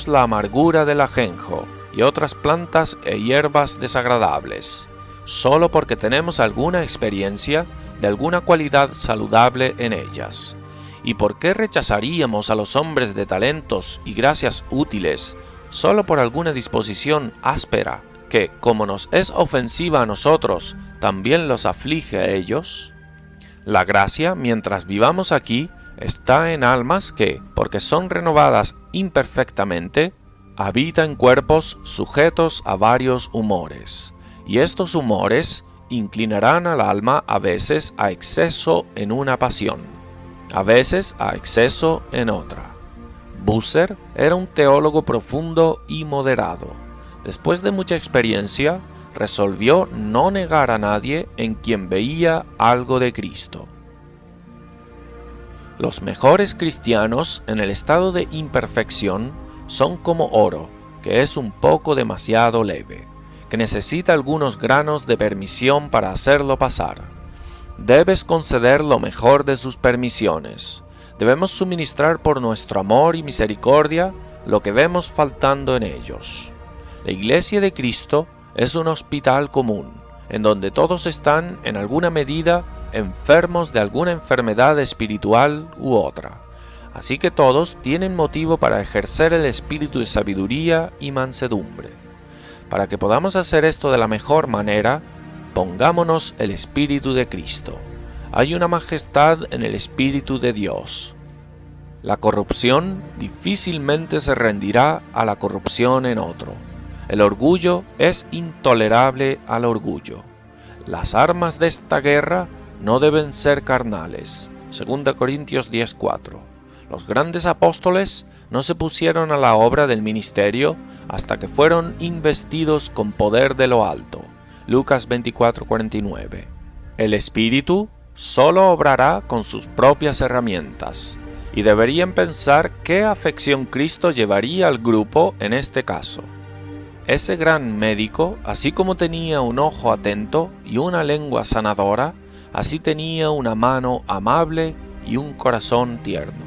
Speaker 1: la amargura del ajenjo y otras plantas e hierbas desagradables, solo porque tenemos alguna experiencia de alguna cualidad saludable en ellas. ¿Y por qué rechazaríamos a los hombres de talentos y gracias útiles solo por alguna disposición áspera que, como nos es ofensiva a nosotros, también los aflige a ellos? La gracia, mientras vivamos aquí, está en almas que, porque son renovadas imperfectamente, habita en cuerpos sujetos a varios humores, y estos humores inclinarán al alma a veces a exceso en una pasión, a veces a exceso en otra. Bucer era un teólogo profundo y moderado. Después de mucha experiencia, resolvió no negar a nadie en quien veía algo de Cristo. Los mejores cristianos en el estado de imperfección son como oro, que es un poco demasiado leve, que necesita algunos granos de permisión para hacerlo pasar. Debes conceder lo mejor de sus permisiones. Debemos suministrar por nuestro amor y misericordia lo que vemos faltando en ellos. La Iglesia de Cristo es un hospital común, en donde todos están en alguna medida enfermos de alguna enfermedad espiritual u otra. Así que todos tienen motivo para ejercer el espíritu de sabiduría y mansedumbre. Para que podamos hacer esto de la mejor manera, pongámonos el espíritu de Cristo. Hay una majestad en el espíritu de Dios. La corrupción difícilmente se rendirá a la corrupción en otro. El orgullo es intolerable al orgullo. Las armas de esta guerra no deben ser carnales. 2 Corintios 10:4. Los grandes apóstoles no se pusieron a la obra del ministerio hasta que fueron investidos con poder de lo alto. Lucas 24:49. El Espíritu solo obrará con sus propias herramientas, y deberían pensar qué afección Cristo llevaría al grupo en este caso. Ese gran médico, así como tenía un ojo atento y una lengua sanadora, así tenía una mano amable y un corazón tierno.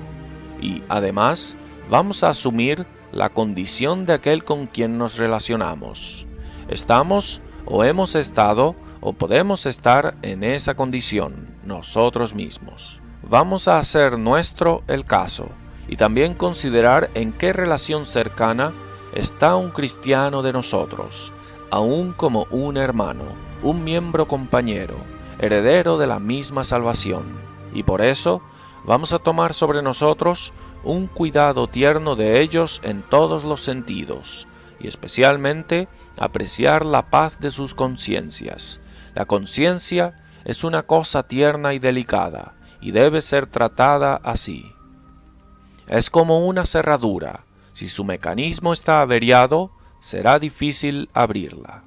Speaker 1: Y, además, vamos a asumir la condición de aquel con quien nos relacionamos. Estamos o hemos estado o podemos estar en esa condición nosotros mismos. Vamos a hacer nuestro el caso y también considerar en qué relación cercana está un cristiano de nosotros, aún como un hermano, un miembro compañero, heredero de la misma salvación, y por eso vamos a tomar sobre nosotros un cuidado tierno de ellos en todos los sentidos, y especialmente apreciar la paz de sus conciencias. La conciencia es una cosa tierna y delicada, y debe ser tratada así. Es como una cerradura. Si su mecanismo está averiado, será difícil abrirla.